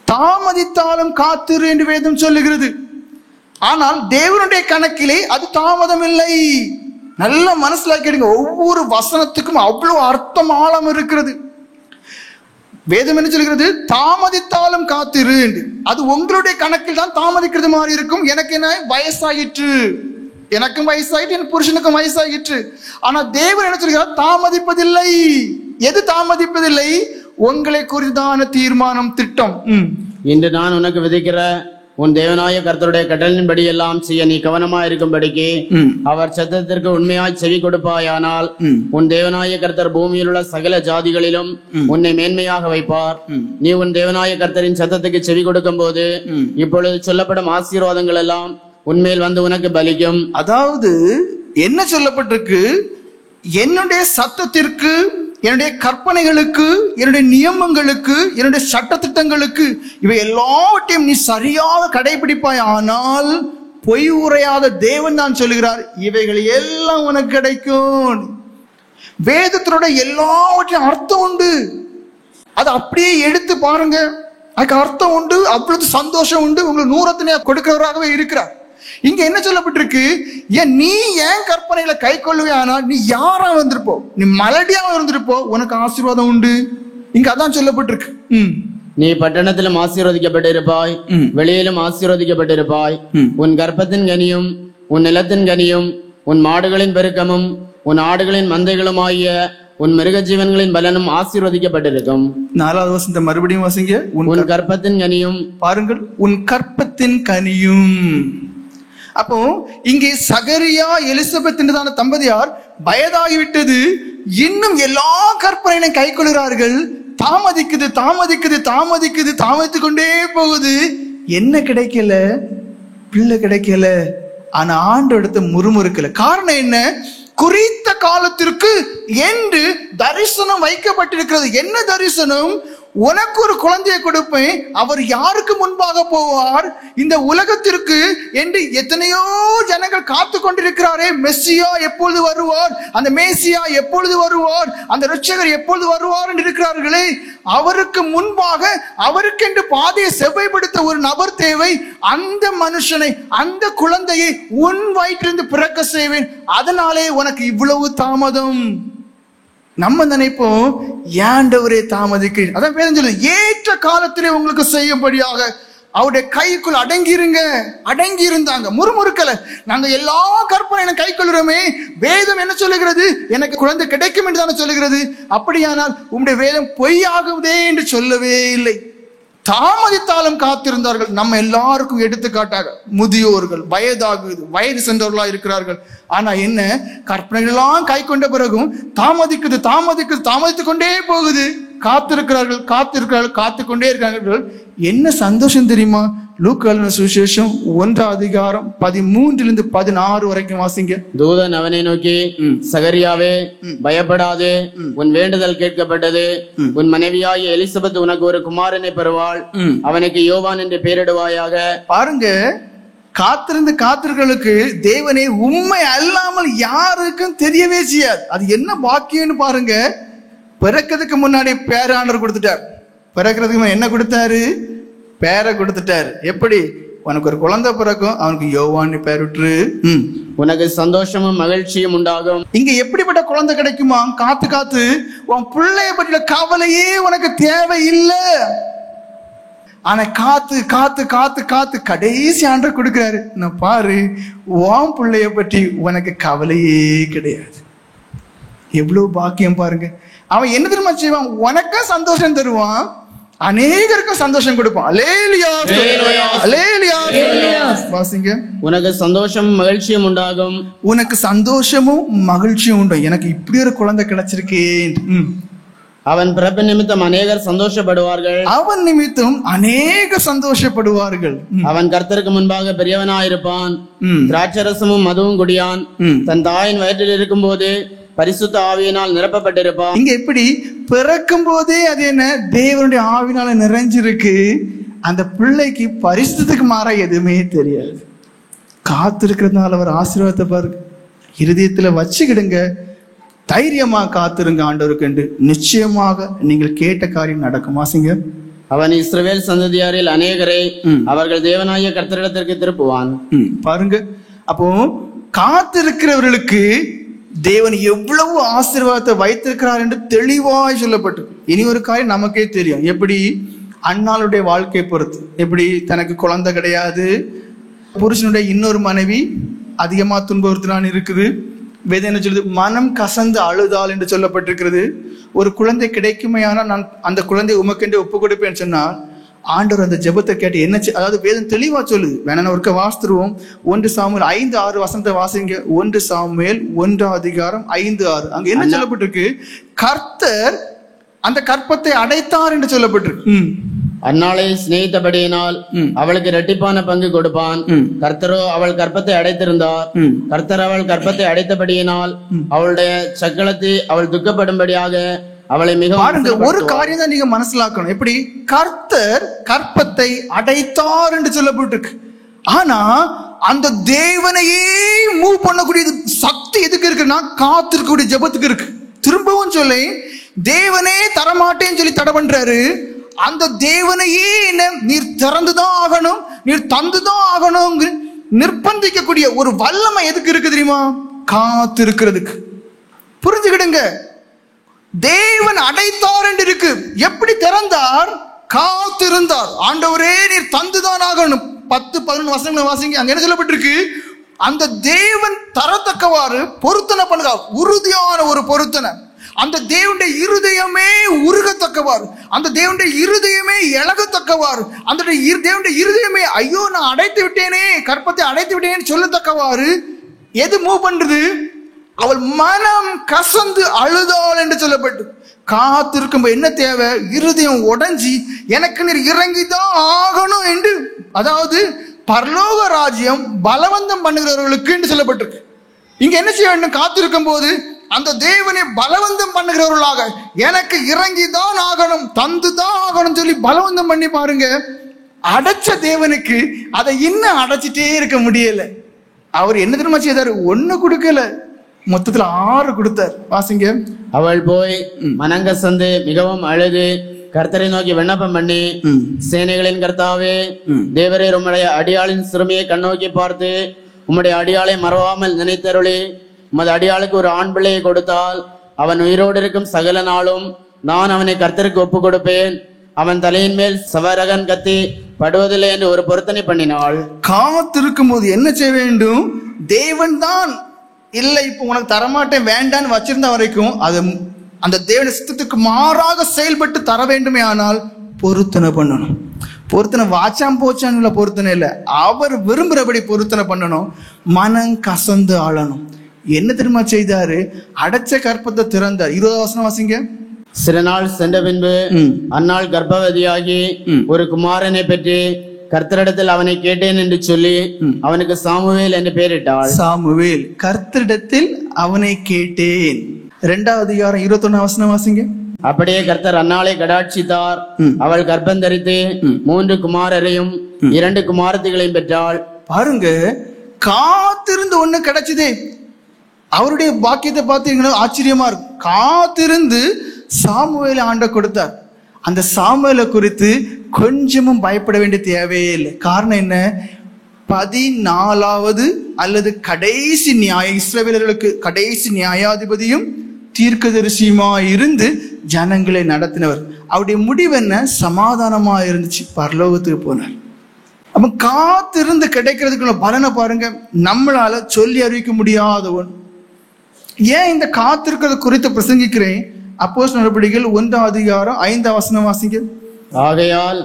Speaker 1: தாமதித்தாலும் காத்திரு என்று வேதம் சொல்லுகிறது. ஆனால் தேவனுடைய கணக்கிலே அது தாமதம் இல்லை. நல்ல மனசிலாக்கிடுங்க. ஒவ்வொரு வசனத்துக்கும் அவ்வளவு அர்த்தம், ஆழம் இருக்கிறது. வேதம் என்ன சொல்கிறது? தாமதித்தாலும் காத்திரு என்று. அது உங்களுடைய கணக்கில் தான் தாமதிக்கிறது மாதிரி இருக்கும். எனக்கு என்ன வயசாயிற்று, எனக்கும் வயசாயிற்று, என் புருஷனுக்கும் வயசாயிற்று. ஆனா தேவன் என்ன சொல்கிறார்? தாமதிப்பதில்லை. எது தாமதிப்பதில்லை? உங்களை குறித்தான தீர்மானம், திட்டம்.
Speaker 3: இன்று நான் உனக்கு விதைக்கிற உன் தேவனாய கர்த்தருடைய கட்டளையின்படி எல்லாம் செய்ய நீ கவனமாய் இருக்கும்படிக்கு அவர் சத்தத்திற்கு உண்மையாய் செவி கொடுப்பாயானால் உன் தேவனாய கர்த்தர் பூமியில் உள்ள சகல ஜாதிகளிலும் உன்னை மேன்மையாக வைப்பார். நீ உன் தேவனாய கர்த்தரின் சத்தத்துக்கு செவி கொடுக்கும் போது இப்பொழுது சொல்லப்படும் ஆசீர்வாதங்கள் எல்லாம் உன்மேல் வந்து உனக்கு பலிக்கும்.
Speaker 1: அதாவது என்ன சொல்லப்பட்டிருக்கு? என்னுடைய சத்தத்திற்கு, என்னுடைய கற்பனைகளுக்கு, என்னுடைய நியமங்களுக்கு, என்னுடைய சட்ட திட்டங்களுக்கு இவை எல்லாவற்றையும் நீ சரியாக கடைபிடிப்பாய் ஆனால் பொய் உரையாத தேவன் தான் சொல்லுகிறார், இவைகள் எல்லாம் உனக்கு கிடைக்கும். வேதத்தினுடைய எல்லாவற்றையும் அர்த்தம் உண்டு. அதை அப்படியே எடுத்து பாருங்க, அதுக்கு அர்த்தம் உண்டு, அவ்வளவு சந்தோஷம் உண்டு. உங்களுக்கு நூறத்தினை கொடுக்கிறவராகவே இருக்கிறார். இங்க என்ன சொல்லப்பட்டிருக்கு? நீ ஏன் கற்பனைகளை கை கொள்ளுவே ஆனால் நீ யாரா வந்திருப்போ, நீ மலடியா இருந்திருப்போ, உனக்கு ஆசீர்வாதம் உண்டு. இங்க அதான் சொல்லப்பட்டிருக்கு.
Speaker 3: நீ பட்டணத்திலும் ஆசீர்வதிக்கப்பட்டிருப்பாய், வெளியிலும் ஆசீர்வதிக்கப்பட்டிருப்பாய். உன் கர்ப்பத்தின் கனியும் உன் நிலத்தின் கனியும் உன் மாடுகளின் பெருக்கமும் உன் ஆடுகளின் மந்தைகளும் ஆகிய உன் மிருக ஜீவன்களின் பலனும் ஆசீர்வதிக்கப்பட்டிருக்கும். 4வது வசனத்தை மறுபடியும் வாசிங்க. உன் கர்ப்பத்தின் கனியும். பாருங்கள், உன் கற்பத்தின் கனியும். அப்போ இங்கே சகரியா எலிசபெத் என்றதான தம்பதியார் வயதாகிவிட்டது, இன்னும் எல்லா கற்பனையும் கை கொள்கிறார்கள். தாமதிக்குது தாமதிக்குது தாமதிக்குது தாமதித்து கொண்டே போகுது. என்ன கிடைக்கல? பிள்ளை கிடைக்கல. ஆனா ஆண்டவரிடத்தை முறுமுறுக்கல. காரணம் என்ன? குறித்த காலத்திற்கு என்று தரிசனம் வைக்கப்பட்டிருக்கிறது. என்ன தரிசனம்? உனக்கு ஒரு குழந்தையை கொடுப்பேன், அவர் யாருக்கு முன்பாக போவார், இந்த உலகத்திற்கு என்று எத்தனையோ ஜனங்கள் காத்து கொண்டிருக்கிறாரே. மெஸ்ஸியா எப்பொழுது வருவார், அந்த மேசியா எப்பொழுது வருவார், அந்த இரட்சகர் எப்பொழுது வருவார் என்று இருக்கிறார்களே. அவருக்கு முன்பாக அவருக்கென்று பாதையை செவ்வாய்ப்படுத்த ஒரு நபர் தேவை. அந்த மனுஷனை, அந்த குழந்தையை உன் வயிற்றிலிருந்து பிறக்க செய்வேன், அதனாலே உனக்கு இவ்வளவு தாமதம். நம்ம நினைப்போம், ஏண்டவரே தாமதிக்க. அதான் வேதம் சொல்லுது, ஏற்ற காலத்திலே உங்களுக்கு செய்யும்படியாக அவருடைய கைக்குள் அடங்கிருங்க. அடங்கி இருந்தாங்க, முறுமுறுக்கல. நாங்க எல்லா கற்பனையும் கை கொள்கிறோமே. வேதம் என்ன சொல்லுகிறது? எனக்கு குழந்தை கிடைக்கும் என்று தானே சொல்லுகிறது. அப்படியானால் உங்களுடைய வேதம் பொய்யாகுதே என்று சொல்லவே இல்லை. தாமதித்தாலும் காத்திருந்தார்கள். நம்ம எல்லாருக்கும் எடுத்துக்காட்டாக முதியோர்கள், வயது சென்றவர்களா இருக்கிறார்கள். ஆனா என்ன, கற்பனைகளெல்லாம் கை கொண்ட பிறகும் தாமதிக்குது தாமதிக்குது தாமதித்து கொண்டே போகுது. காத்திருக்கிறார்கள் காத்திருக்கிறார்கள் காத்து கொண்டே இருக்கிறார்கள். என்ன சந்தோஷம் தெரியுமா? லூக்கா சுவிசேஷம் 1:13-16 வரைக்கும் வாசிங்க. தூதன் அவனை நோக்கி, சகரியாவே பயப்படாதே, உன் வேண்டுதல் கேட்கப்பட்டது. உன் மனைவியாகிய எலிசபெத் உனக்கு ஒரு குமாரனை பெறுவாள், அவனுக்கு யோவான் என்று பெயரிடுவாயாக.
Speaker 1: பாருங்க, காத்திருக்கிறவர்களுக்கு தேவனே உண்மை அல்லாமல் யாருக்கும் தெரியவே செய்யாது. அது என்ன பாக்கியம்னு பாருங்க. பிறக்கிறதுக்கு முன்னாடி பேராண்டர் கொடுத்துட்டார். பிறக்கிறதுக்கு என்ன கொடுத்தாரு? பேரை கொடுத்துட்டாரு. எப்படி? உனக்கு ஒரு குழந்தை பிறக்கும், அவனுக்கு யோவான் பேர் விட்டுரு,
Speaker 3: உனக்கு சந்தோஷமும் மகிழ்ச்சியும் உண்டாகும்.
Speaker 1: இங்க எப்படிப்பட்ட குழந்தை கிடைக்குமா? காத்து காத்து உன் பிள்ளைய பற்றிய கவலையே உனக்கு தேவையில்லை. ஆனா காத்து காத்து காத்து காத்து கடைசி ஆண்டர் கொடுக்கிறாரு. நான் பாரு, உன் பிள்ளைய பற்றி உனக்கு கவலையே கிடையாது. எவ்வளவு பாக்கியம் பாருங்க. அவன் என்ன தெரியுமா செய்வான்? உனக்கு சந்தோஷம் தருவான், அநேகருக்கும் சந்தோஷம் கொடுப்பான். அல்லேலூயா அல்லேலூயா. வாசிங்க.
Speaker 3: உனக்கு சந்தோஷமும் மகிழ்ச்சியும் உண்டாகும்.
Speaker 1: உனக்கு சந்தோஷமும் மகிழ்ச்சியும் உண்டு. எனக்கு இப்படி ஒரு குழந்தை கிடைச்சிருக்கேன்.
Speaker 3: அவன் பிறப்பு நிமித்தம் அநேகர் சந்தோஷப்படுவார்கள்.
Speaker 1: அவன் நிமித்தம் அநேக சந்தோஷப்படுவார்கள்.
Speaker 3: அவன் கர்த்தருக்கு முன்பாக பெரியவனாயிருப்பான். திராட்சரசமும் மதுவும் குடியான். தன் தாயின் வயிற்றில் இருக்கும் போது பரிசுத்த ஆவியினால் நிரப்பப்பட்டிருப்பான்.
Speaker 1: இங்க எப்படி? பிறக்கும் போதே அது என்ன, தேவனுடைய ஆவினால நிறைஞ்சிருக்கு. அந்த பிள்ளைக்கு பரிசுத்தத்துக்கு மாறா எதுவுமே தெரியாது. காத்திருக்கிறதுனால அவர் ஆசீர்வாதத்தை பாருங்க, இருதயத்துல வச்சுக்கிடுங்க. தைரியமா காத்திருங்க ஆண்டவருக்கு என்று. நிச்சயமாக நீங்கள் கேட்ட காரியம் நடக்கும். வாசிங்க.
Speaker 3: அவன் இஸ்ரவேல் சந்ததியாரில் அநேகரை அவர்கள் தேவனாகிய கர்த்தரிடத்திற்கு திருப்புவான்.
Speaker 1: பாருங்க, அப்போ காத்திருக்கிறவர்களுக்கு தேவன் எவ்வளவு ஆசீர்வாதத்தை வைத்திருக்கிறார் என்று தெளிவாய் சொல்லப்பட்டு. இனி ஒரு காரியம் நமக்கே தெரியும். எப்படி? அண்ணாளுடைய வாழ்க்கையை பொறுத்து. எப்படி? தனக்கு குழந்தை கிடையாது, புருஷனுடைய இன்னொரு மனைவி அதிகமா துன்புறுத்தினான் இருக்குது. வேதம் என்ன சொல்லுது? மனம் கசந்து அழுதாள் என்று சொல்லப்பட்டிருக்கிறது. ஒரு குழந்தை கிடைக்குமையானால் நான் அந்த குழந்தை உமக்கென்று ஒப்பு கொடுப்பேன்னு சொன்னால் ஆண்டவர் அந்த ஜெபத்தை கேட்டு என்ன அதாவது வேதம் தெளிவா சொல்லுது. வேணா ஒருக்க வாசித்துருவோம். 1 சாமுவேல் 5:6 வசனத்தை வாசிங்க. 1 சாமுவேல் 1:5-6 அங்க என்ன சொல்லப்பட்டிருக்கு? கர்த்தர் அந்த கற்பத்தை அடைத்தார் என்று சொல்லப்பட்டிருக்கு.
Speaker 3: அந்நாளை சிநேகித்தபடியினால் அவளுக்கு இரட்டிப்பான பங்கு கொடுப்பான். கர்த்தரோ அவள் கற்பத்தை அடைத்திருந்தார். கர்த்தர் அவள் கற்பத்தை அடைத்தபடியினால் அவளுடைய சக்களத்தை அவள் துக்கப்படும்படியாக அவளை மிக
Speaker 1: ஒரு காரியம் தான் நீங்க மனசிலாக்கணும். எப்படி? கர்த்தர் கற்பத்தை அடைத்தார் என்று சொல்லப்பட்டிருக்கு. ஆனா அந்த தேவனையே மூவ் பண்ணக்கூடிய சக்தி எதுக்கு இருக்குன்னா காத்திருக்கக்கூடிய ஜெபத்துக்கு இருக்கு. திரும்பவும் சொல்லி தேவனே தரமாட்டேன்னு சொல்லி தடை பண்றாரு. அந்த தேவனையே நீர் திறந்துதான் ஆகணும், நீர் தந்துதான் ஆகணும் நிர்பந்திக்கக்கூடிய ஒரு வல்லமை எதுக்கு இருக்கு தெரியுமா? காத்திருக்கிறதுக்கு. புரிஞ்சுக்கிடுங்க. தேவன் அடைத்தார் என்று இருக்கு. எப்படி திறந்தார்? காத்திருந்தார். ஆண்டவரே நீர் தந்துதான் ஆகணும். 10-11 வசனங்களை வாசிங்க. அங்க என்ன சொல்லப்பட்டிருக்கு? அந்த தேவன் தரத்தக்கவாறு பொருத்தனை பண்ணுகிறார். உறுதியான ஒரு பொருத்தனை. அந்த தேவனுடைய இருதயமே உருகத்தக்கவாறு, அந்த தேவனுடைய இருதயமே இழகத்தக்கவாறு, அந்த தேவனுடைய இருதயமே ஐயோ நான் அடைத்து விட்டேனே, கற்பத்தை அடைத்து விட்டேன்னு சொல்லத்தக்கவாறு எது மூவ் பண்றது? அவள் மனம் கசந்து அழுதாள் என்று சொல்லப்பட்டு. காத்திருக்கும் என்ன தேவை? இருதயம் உடைஞ்சி எனக்கு நீர் இறங்கிதான் ஆகணும் என்று, அதாவது பரலோக ராஜ்யம் பலவந்தம் பண்ணுகிறவர்களுக்கு என்று சொல்லப்பட்டிருக்கு. இங்க என்ன செய்ய வேண்டும்? காத்திருக்கும் போது அந்த தேவனை பலவந்தம் பண்ணுகிறவர்களாக எனக்கு இறங்கிதான் ஆகணும், தந்துதான் ஆகணும் சொல்லி பலவந்தம் பண்ணி பாருங்க. அடைச்ச தேவனுக்கு அதை இன்னும் அடைச்சிட்டே இருக்க முடியல. அவர் என்ன தெரியுமா செய்தாரு? 1 கொடுக்கல, மொத்தத்துல 6 கொடுத்தார். வாசிங்க.
Speaker 3: அவள் போய் மனங்கசந்து மிகவும் அழுது கர்த்தரை நோக்கி விண்ணப்பம் பண்ணி, சேனைகளின் கர்த்தாவே தேவரே உம்முடைய அடியாளின் சிறுமியை கண்ணோக்கி பார்த்து உம்முடைய அடியாளை மறவாமல் நினைத்தருளி உமது அடியாளுக்கு ஒரு ஆண் பிள்ளையை கொடுத்தால் அவன் உயிரோடு இருக்கும் சகல நாளும் நான் அவனை கர்த்தருக்கு ஒப்பு கொடுப்பேன். அவன் தலையின் மேல் சவரகன் கத்தி படுவதில்லை என்று ஒரு பொருத்தனை பண்ணினாள்.
Speaker 1: காத்திருக்கும் போது என்ன செய்ய வேண்டும்? தேவன் தான் இல்லை இப்ப உனக்கு தரமாட்டேன் வேண்டான்னு வச்சிருந்த வரைக்கும் அது அந்த தேவன சித்தத்துக்கு மாறாக செயல்பட்டு தர வேண்டுமே. ஆனால் பொருத்தனை பண்ணணும். பொருத்தனை வாச்சாம் போச்சான் உள்ள பொருத்தனை இல்லை, அவர் விரும்புறபடி பொருத்தனை பண்ணணும். மனம் கசந்து ஆளணும். என்ன தெரியுமா செய்தாரு? அடைச்ச கற்பத்தை திறந்தார். 20 வசனம் வாசிங்க.
Speaker 3: சில நாள் சென்ற பின்பு அந்நாள் கர்ப்பவதியாகி ஒரு குமாரனை பெற்று கர்த்தரிடத்தில் அவனை கேட்டேன் என்று சொல்லி அவனுக்கு சாமுவேல் என்று பெயரிட்டாள்.
Speaker 1: சாமுவேல், கர்த்தரிடத்தில் அவனை கேட்டேன். 2வது அதிகாரம் 21 வசனம் வாசிங்க.
Speaker 3: அப்படியே கர்த்தர் அந்நாளை கடாட்சித்தார். அவள் கர்ப்பம் தரித்து 3 குமாரரையும் 2 குமாரத்திகளையும் பெற்றாள்.
Speaker 1: பாருங்க, காத்திருந்து ஒண்ணு கிடைச்சதே. அவருடைய பாக்கியத்தை பார்த்தீங்கன்னா ஆச்சரியமா இருக்கும். காத்திருந்து சாமுவேலை ஆண்ட கொடுத்தார். அந்த சாமுவேலை குறித்து கொஞ்சமும் பயப்பட வேண்டிய தேவையே இல்லை. காரணம் என்ன? 14வது அல்லது கடைசி இஸ்ரவேலர்களுக்கு கடைசி நியாயாதிபதியும் தீர்க்கதரிசியுமா இருந்து ஜனங்களை நடத்தினவர். அவருடைய முடிவு என்ன? சமாதானமா இருந்துச்சு. பரலோகத்துக்கு போனார். அப்ப காத்திருந்து கிடைக்கிறதுக்குள்ள பலனை பாருங்க. நம்மளால சொல்லி அறிவிக்க முடியாத ஒன்று. ஏன் இந்த காத்திருக்கிறது குறித்து பிரசங்கிக்கிறேன்? அப்போஸ்தலர் நடபடிகள் 1 அதிகாரம் 5 வசனம் வாசிங்க.
Speaker 3: ஆகையால்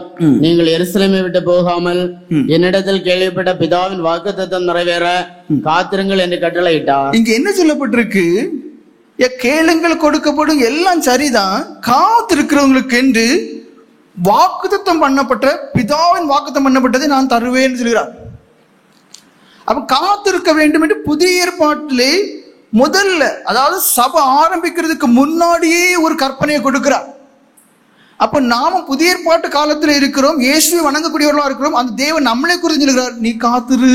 Speaker 3: நீங்கள் எருசலேமை விட்டு போகாமல் என்னிடத்தில் கேள்விப்பட்ட பிதாவின் வாக்குத்தத்தம் நிறைவேற காத்திருங்கள் என்று கட்டளையிட்டார்.
Speaker 1: இங்க என்ன சொல்லப்பட்டிருக்கு? கேளுங்கள் கொடுக்கப்படும், எல்லாம் சரிதான். காத்திருக்கிறவங்களுக்கு என்று வாக்குத்தத்தம் பண்ணப்பட்ட பிதாவின் வாக்குத்தம் பண்ணப்பட்டதை நான் தருவேன் சொல்கிறார். அப்ப காத்திருக்க வேண்டும் என்று புதிய ஏற்பாட்டிலே முதல்ல, அதாவது சபை ஆரம்பிக்கிறதுக்கு முன்னாடியே ஒரு கற்பனையை கொடுக்கிறார். அப்ப நாம புதிய ஏற்பாட்டு காலத்துல இருக்கிறோம், இயேசுவை வணங்கக்கூடியவர்களா இருக்கிறோம். அந்த தேவன் நம்மளே குறித்து சொல்கிறார், நீ காத்திரு.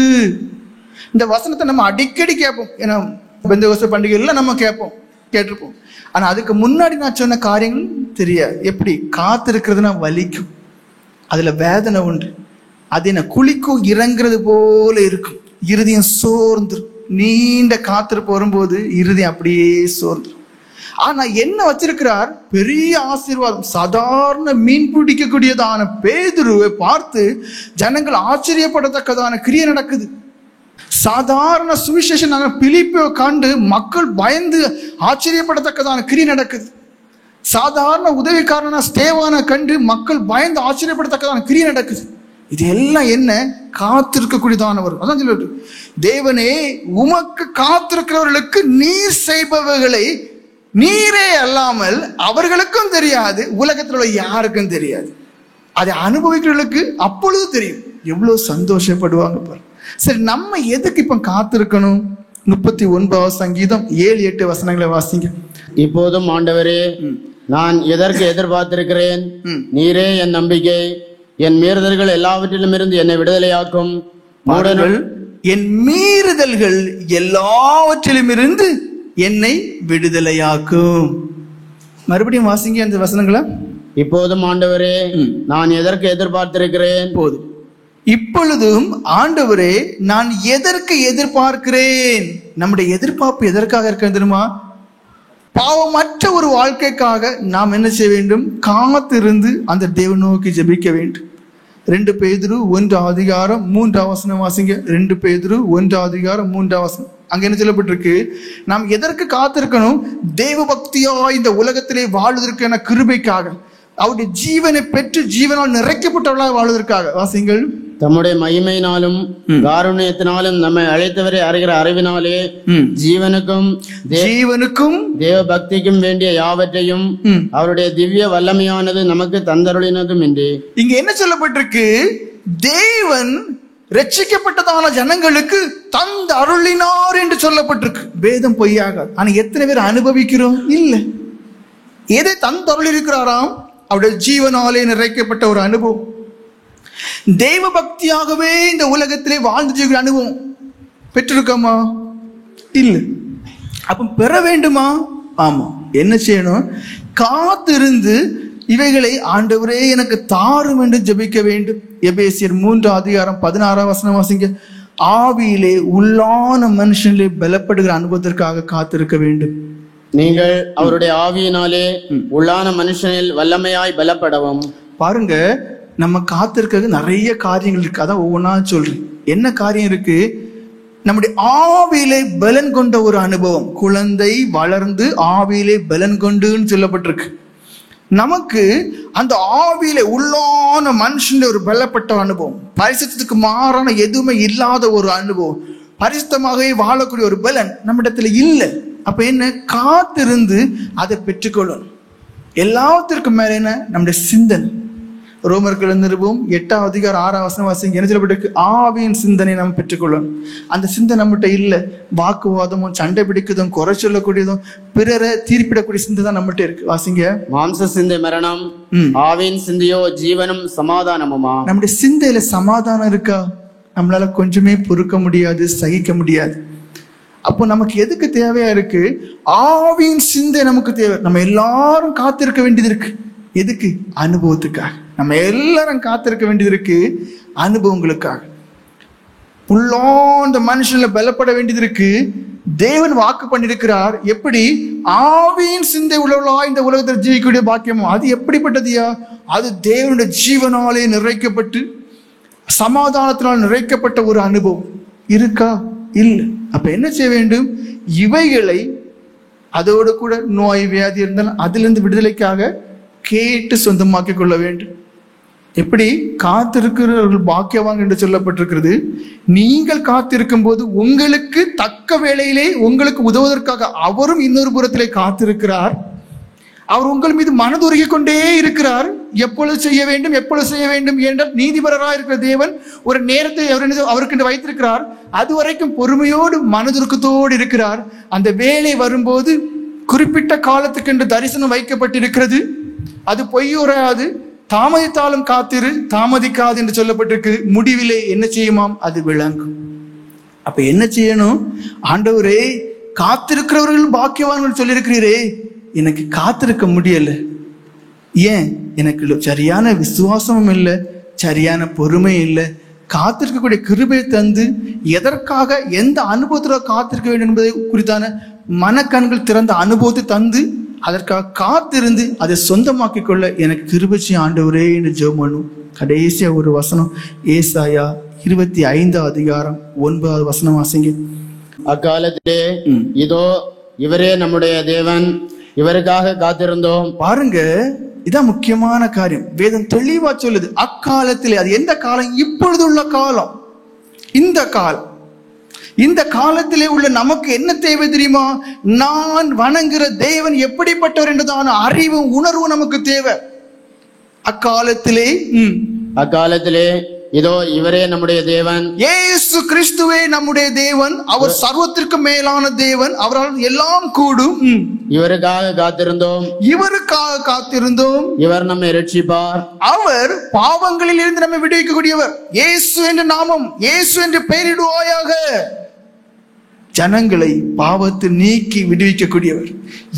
Speaker 1: இந்த வசனத்தை நம்ம அடிக்கடி கேட்போம். ஏன்னா பெந்தெகோஸ்தே பண்டிகைகள்ல நம்ம கேட்டிருப்போம். ஆனா அதுக்கு முன்னாடி நான் சொன்ன காரியங்கள் தெரியாது. எப்படி காத்திருக்கிறதுனா வலிக்கும், அதுல வேதனை உண்டு. அது என்ன குளிக்கும் இறங்குறது போல இருக்கும். இருதயம் சோர்ந்து, நீண்ட காத்திருப்பு வரும்போது இருதயம் அப்படியே சோர்ந்து. ஆனா என்ன வச்சிருக்கிறார்? பெரிய ஆசீர்வாதம். சாதாரண மீன் பிடிக்கக்கூடியதான பேதுருவை பார்த்து ஜனங்கள் ஆச்சரியப்படத்தக்கதான கிரியை நடக்குது. சாதாரண சுவிசேஷன் பிலிப்பை கண்டு மக்கள் பயந்து ஆச்சரியப்படத்தக்கதான கிரியை நடக்குது. சாதாரண உதவிக்காரனா ஸ்தேவானை கண்டு மக்கள் பயந்து ஆச்சரியப்படத்தக்கதான கிரியை நடக்குது. இது எல்லாம் என்ன? காத்திருக்கக்கூடியதானவர். அதான் சொல்லிட்டு, தேவனே உமக்கு காத்திருக்கிறவர்களுக்கு நீர் செய்பவர்களை நீரே அல்லாமல் அவர்களுக்கும் தெரியாது, உலகத்தில் உள்ள யாருக்கும் தெரியாது. அதை அனுபவிக்கிறவர்களுக்கு அப்பொழுது தெரியும். எவ்வளவு சந்தோஷப்படுவாங்க பாரு. சரி, நம்ம எதுக்கு இப்ப காத்திருக்கணும்? 39 சங்கீதம் 7-8 வசனங்களை வாசிங்க.
Speaker 3: இப்போதும் ஆண்டவரே, நான் எதற்கு எதிர்பார்த்திருக்கிறேன்? நீரே என் நம்பிக்கை. என் மீறுதல்கள் எல்லாவற்றிலும் இருந்து என்னை விடுதலையாக்கும்.
Speaker 1: என் மீறுதல்கள் எல்லாவற்றிலும் இருந்து என்னை விடுதலையாக்கும். மறுபடியும் வாசிங்க அந்த வசனங்களை.
Speaker 3: இப்போதும் ஆண்டவரே, நான் எதற்கு எதிர்பார்த்திருக்கிறேன்?
Speaker 1: போதும். இப்பொழுதும் ஆண்டவரே, நான் எதற்கு எதிர்பார்க்கிறேன்? நம்முடைய எதிர்பார்ப்பு எதற்காக இருக்க தெரியுமா? பாவமற்ற ஒரு வாழ்க்கைக்காக நாம் என்ன செய்ய வேண்டும்? காத்திருந்து அந்த தேவனை நோக்கி ஜெபிக்க வேண்டும். 2 பேதுரு 1:3 வாசிங்க. 2 பேதுரு 1:3 அங்க என்ன சொல்லப்பட்டிருக்கு? நாம் எதற்கு காத்திருக்கணும்? தேவ பக்தியா இந்த உலகத்திலே வாழ்வதற்கான கிருபைக்காக, அவருடைய ஜீவனை பெற்று ஜீவனால் நிறைக்கப்பட்டவர்களாக வாழ்வதற்காக. வாசிங்கள்.
Speaker 3: தம்முடைய மகிமையினாலும் காருண்யத்தினாலும் நம்மை அழைத்தவரை அறிகிற அறிவினாலே ஜீவனுக்கும் தேவ பக்திக்கும் வேண்டிய யாவற்றையும் அவருடைய திவ்ய வல்லமையானது நமக்கு தந்தருளினதும் என்று.
Speaker 1: இங்க என்ன சொல்லப்பட்டிருக்கு? தேவன் ரட்சிக்கப்பட்டதான ஜனங்களுக்கு தந்த அருளினார் என்று சொல்லப்பட்டிருக்கு. வேதம் பொய்யாக. ஆனா எத்தனை பேர் அனுபவிக்கிறோம்? இல்ல. எதை தந்தருள் இருக்கிறாராம்? அவருடைய ஜீவனாலே நிறைக்கப்பட்ட ஒரு அனுபவம். தெய்வ பக்தியாகவே இந்த உலகத்திலே வாழ்ந்து ஜீவிக்கிற அனுபவம் பெற்றிருக்கோமா? இல்ல. அப்ப பெற வேண்டுமா? ஆமா. என்ன செய்யணும்? காத்திருந்து இவைகளை ஆண்டவரே எனக்கு தாரும் என்று ஜெபிக்க வேண்டும். எபேசியர் 3:16 வாசிங்க. ஆவியிலே உள்ளான மனுஷனிலே பலப்படுகிற அனுபவத்திற்காக காத்திருக்க வேண்டும்.
Speaker 3: நீங்கள் அவருடைய ஆவியினாலே உள்ளான மனுஷனில் வல்லமையாய் பலப்படவும்.
Speaker 1: பாருங்க, நம்ம காத்திருக்கிறது நிறைய காரியங்கள் இருக்கு. அதான் ஒவ்வொன்றா சொல்றேன். என்ன காரியம் இருக்கு? நம்முடைய ஆவியிலே பலன் கொண்ட ஒரு அனுபவம். குழந்தை வளர்ந்து ஆவியிலே பலன் கொண்டுன்னு சொல்லப்பட்டிருக்கு. நமக்கு அந்த ஆவியிலே உள்ளான மனுஷன் ஒரு பலப்பட்ட அனுபவம், பரிசுத்தத்துக்கு மாறான எதுவுமே இல்லாத ஒரு அனுபவம், பரிசுத்தமாகவே வாழக்கூடிய ஒரு பலன் நம்மிடத்துல இல்லை. அப்ப என்ன? காத்திருந்து அதை பெற்றுக்கொள்ளணும். எல்லாத்திற்கும் மேல என்ன? நம்முடைய சிந்தனை. ரோமர்கள் நிருபம் 8:6 வாசிங்க. என்ன சொல்லப்பட்டிருக்கு? ஆவியின் சிந்தனை நம்ம பெற்றுக்கொள்ளணும். அந்த சிந்தனை நம்மகிட்ட இல்லை. வாக்குவாதமும் சண்டை பிடிக்குதும் குறை சொல்லக்கூடியதும் பிறரை தீர்ப்பிடக்கூடிய சிந்தை தான் நம்மகிட்ட இருக்கு. வாசிங்க.
Speaker 3: மாம்ச சிந்தை மரணம், ஆவியின் சிந்தையோ ஜீவனும் சமாதானமுமா.
Speaker 1: நம்முடைய சிந்தையில சமாதானம் இருக்கா? நம்மளால கொஞ்சமே பொறுக்க முடியாது, சகிக்க முடியாது. அப்போ நமக்கு எதுக்கு தேவையா இருக்கு? ஆவியின் சிந்தை நமக்கு தேவை. நம்ம எல்லாரும் காத்திருக்க வேண்டியது இருக்கு. எதுக்கு? அனுபவத்துக்காக. நம்ம எல்லாரும் காத்திருக்க வேண்டியது இருக்கு அனுபவங்களுக்காக. உள்ளாந்த மனுஷன்ல பலப்பட வேண்டியது இருக்கு. தேவன் வாக்கு பண்ணிருக்கிறார். எப்படி? ஆவியின் சிந்தை உள்ளவளா இந்த உலகத்தில் ஜீவிக்கக்கூடிய பாக்கியமோ அது எப்படிப்பட்டதுயா? அது தேவனுடைய ஜீவனாலே நிறைக்கப்பட்டு சமாதானத்தினால் நிறைக்கப்பட்ட ஒரு அனுபவம் இருக்கா? இல்லை. அப்ப என்ன செய்ய வேண்டும்? இவைகளை அதோடு கூட நோய் வியாதி இருந்தாலும் அதிலிருந்து விடுதலைக்காக கேட்டு சொந்தமாக்கிக் கொள்ள வேண்டும். எப்படி? காத்திருக்கிறவர்கள் பாக்கியவான் என்று சொல்லப்பட்டிருக்கிறது. நீங்கள் காத்திருக்கும் போது உங்களுக்கு தக்க வேளையிலே உங்களுக்கு உதவுவதற்காக அவரும் இன்னொரு புறத்திலே காத்திருக்கிறார். அவர் உங்கள் மீது மனதுருகி கொண்டே இருக்கிறார். எப்பொழுது செய்ய வேண்டும், எப்பொழுது செய்ய வேண்டும் என்றால் நீதிபரராக இருக்கிற தேவன் ஒரு நேரத்தை அவருக்கு வைத்திருக்கிறார். அது வரைக்கும் பொறுமையோடு மனதுருக்கத்தோடு இருக்கிறார். அந்த வேலை வரும்போது குறிப்பிட்ட காலத்துக்கு என்று தரிசனம் வைக்கப்பட்டிருக்கிறது. அது பொய்யுறாது. தாமதித்தாலும் காத்திரு, தாமதிக்காது என்று சொல்லப்பட்டிருக்கு. முடிவிலே என்ன செய்யுமாம்? அது விளங்கும். அப்ப என்ன செய்யணும்? ஆண்டவரே, காத்திருக்கிறவர்கள் பாக்கியவான்கள் சொல்லியிருக்கிறீரே, எனக்கு காத்திருக்க முடியல. ஏன்? எனக்கு சரியான விசுவாசமும் இல்லை, சரியான பொறுமை இல்லை. காத்திருக்கக்கூடிய கிருபை தந்து எதற்காக எந்த அனுபவத்தில் காத்திருக்க வேண்டும் என்பதை குறித்தான மனக்கண்கள் திறந்த அனுபவத்தை தந்து அதற்காக காத்திருந்து அதை சொந்தமாக்கி கொள்ள எனக்கு கிருபை செய்யும் ஆண்டவரே என்று ஜெபம் பண்ணும். கடைசியா ஒரு வசனம், ஏசாயா 25:9 வாசிங்க.
Speaker 3: அக்காலத்திலே இதோ இவரே நம்முடைய தேவன், இவருக்காக காத்திருந்தோம்.
Speaker 1: பாருங்க, இதான் முக்கியமான காரியம். வேதம் தெளிவா சொல்லுது, அக்காலத்திலே. அது எந்த காலம்? இப்பொழுது உள்ள காலம். இந்த காலம், இந்த காலத்திலே உள்ள நமக்கு என்ன தேவை தெரியுமா? நான் வணங்குகிற தேவன் எப்படிப்பட்டவர் என்றதான அறிவும் உணர்வும் நமக்கு தேவை. அக்காலத்திலே
Speaker 3: இதோ இவரே நம்முடைய தேவன்,
Speaker 1: இயேசு கிறிஸ்துவே நம்முடைய தேவன். அவர் சர்வத்திற்கு மேலான தேவன். அவரால் எல்லாம் கூடும்.
Speaker 3: இவருக்காக காத்திருந்தோம்.
Speaker 1: இவருக்காக காத்திருந்தோம்.
Speaker 3: இவர் நம்மை ரட்சிப்பார்.
Speaker 1: அவர் பாவங்களில் இருந்து நம்மை விடுவிக்கக்கூடியவர். இயேசு என்ற நாமம், இயேசு என்று பெயரிடுவாயாக. ஜனங்களை பாவத்தை நீக்கி விடுவிக்கக்கூடியவர்.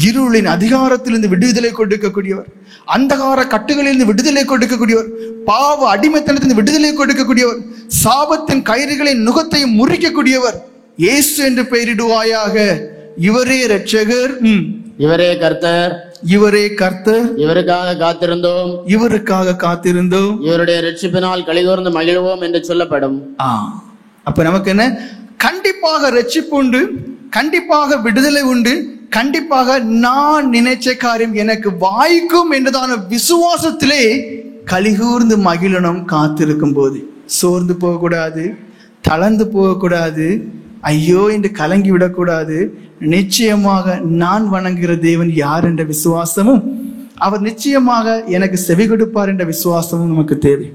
Speaker 1: இருளின் அதிகாரத்திலிருந்து விடுதலை கொடுக்கக்கூடியவர். அந்தகார கட்டுகளிலிருந்து விடுதலை கொடுக்கக்கூடியவர். பாவ அடிமைத்தனத்திலிருந்து விடுதலை கொடுக்கக்கூடியவர். சாபத்தின் கயிறுகளின் நுகத்தை முறிக்கக்கூடியவர். இயேசு என்று பெயரிடுவாயாக. இவரே இரட்சகர்,
Speaker 3: இவரே கர்த்தர்,
Speaker 1: இவரே கர்த்தர்.
Speaker 3: இவருக்காக காத்திருந்தோம்.
Speaker 1: இவருக்காக காத்திருந்தோம்.
Speaker 3: இவருடைய ரட்சிப்பினால் களிகூர்ந்து மகிழ்வோம் என்று சொல்லப்படும்.
Speaker 1: அப்ப நமக்கு என்ன? கண்டிப்பாக ரட்சிப்பு உண்டு, கண்டிப்பாக விடுதலை உண்டு, கண்டிப்பாக நான் நினைச்ச காரியம் எனக்கு வாய்க்கும் என்றதான விசுவாசத்திலே கலிகூர்ந்து மகிழணும். காத்திருக்கும் போது சோர்ந்து போகக்கூடாது, தளர்ந்து போகக்கூடாது, ஐயோ என்று கலங்கி விடக்கூடாது. நிச்சயமாக நான் வணங்குகிற தேவன் யார் என்ற விசுவாசமும், அவர் நிச்சயமாக எனக்கு செவி கொடுப்பார் என்ற விசுவாசமும் நமக்கு தேவை.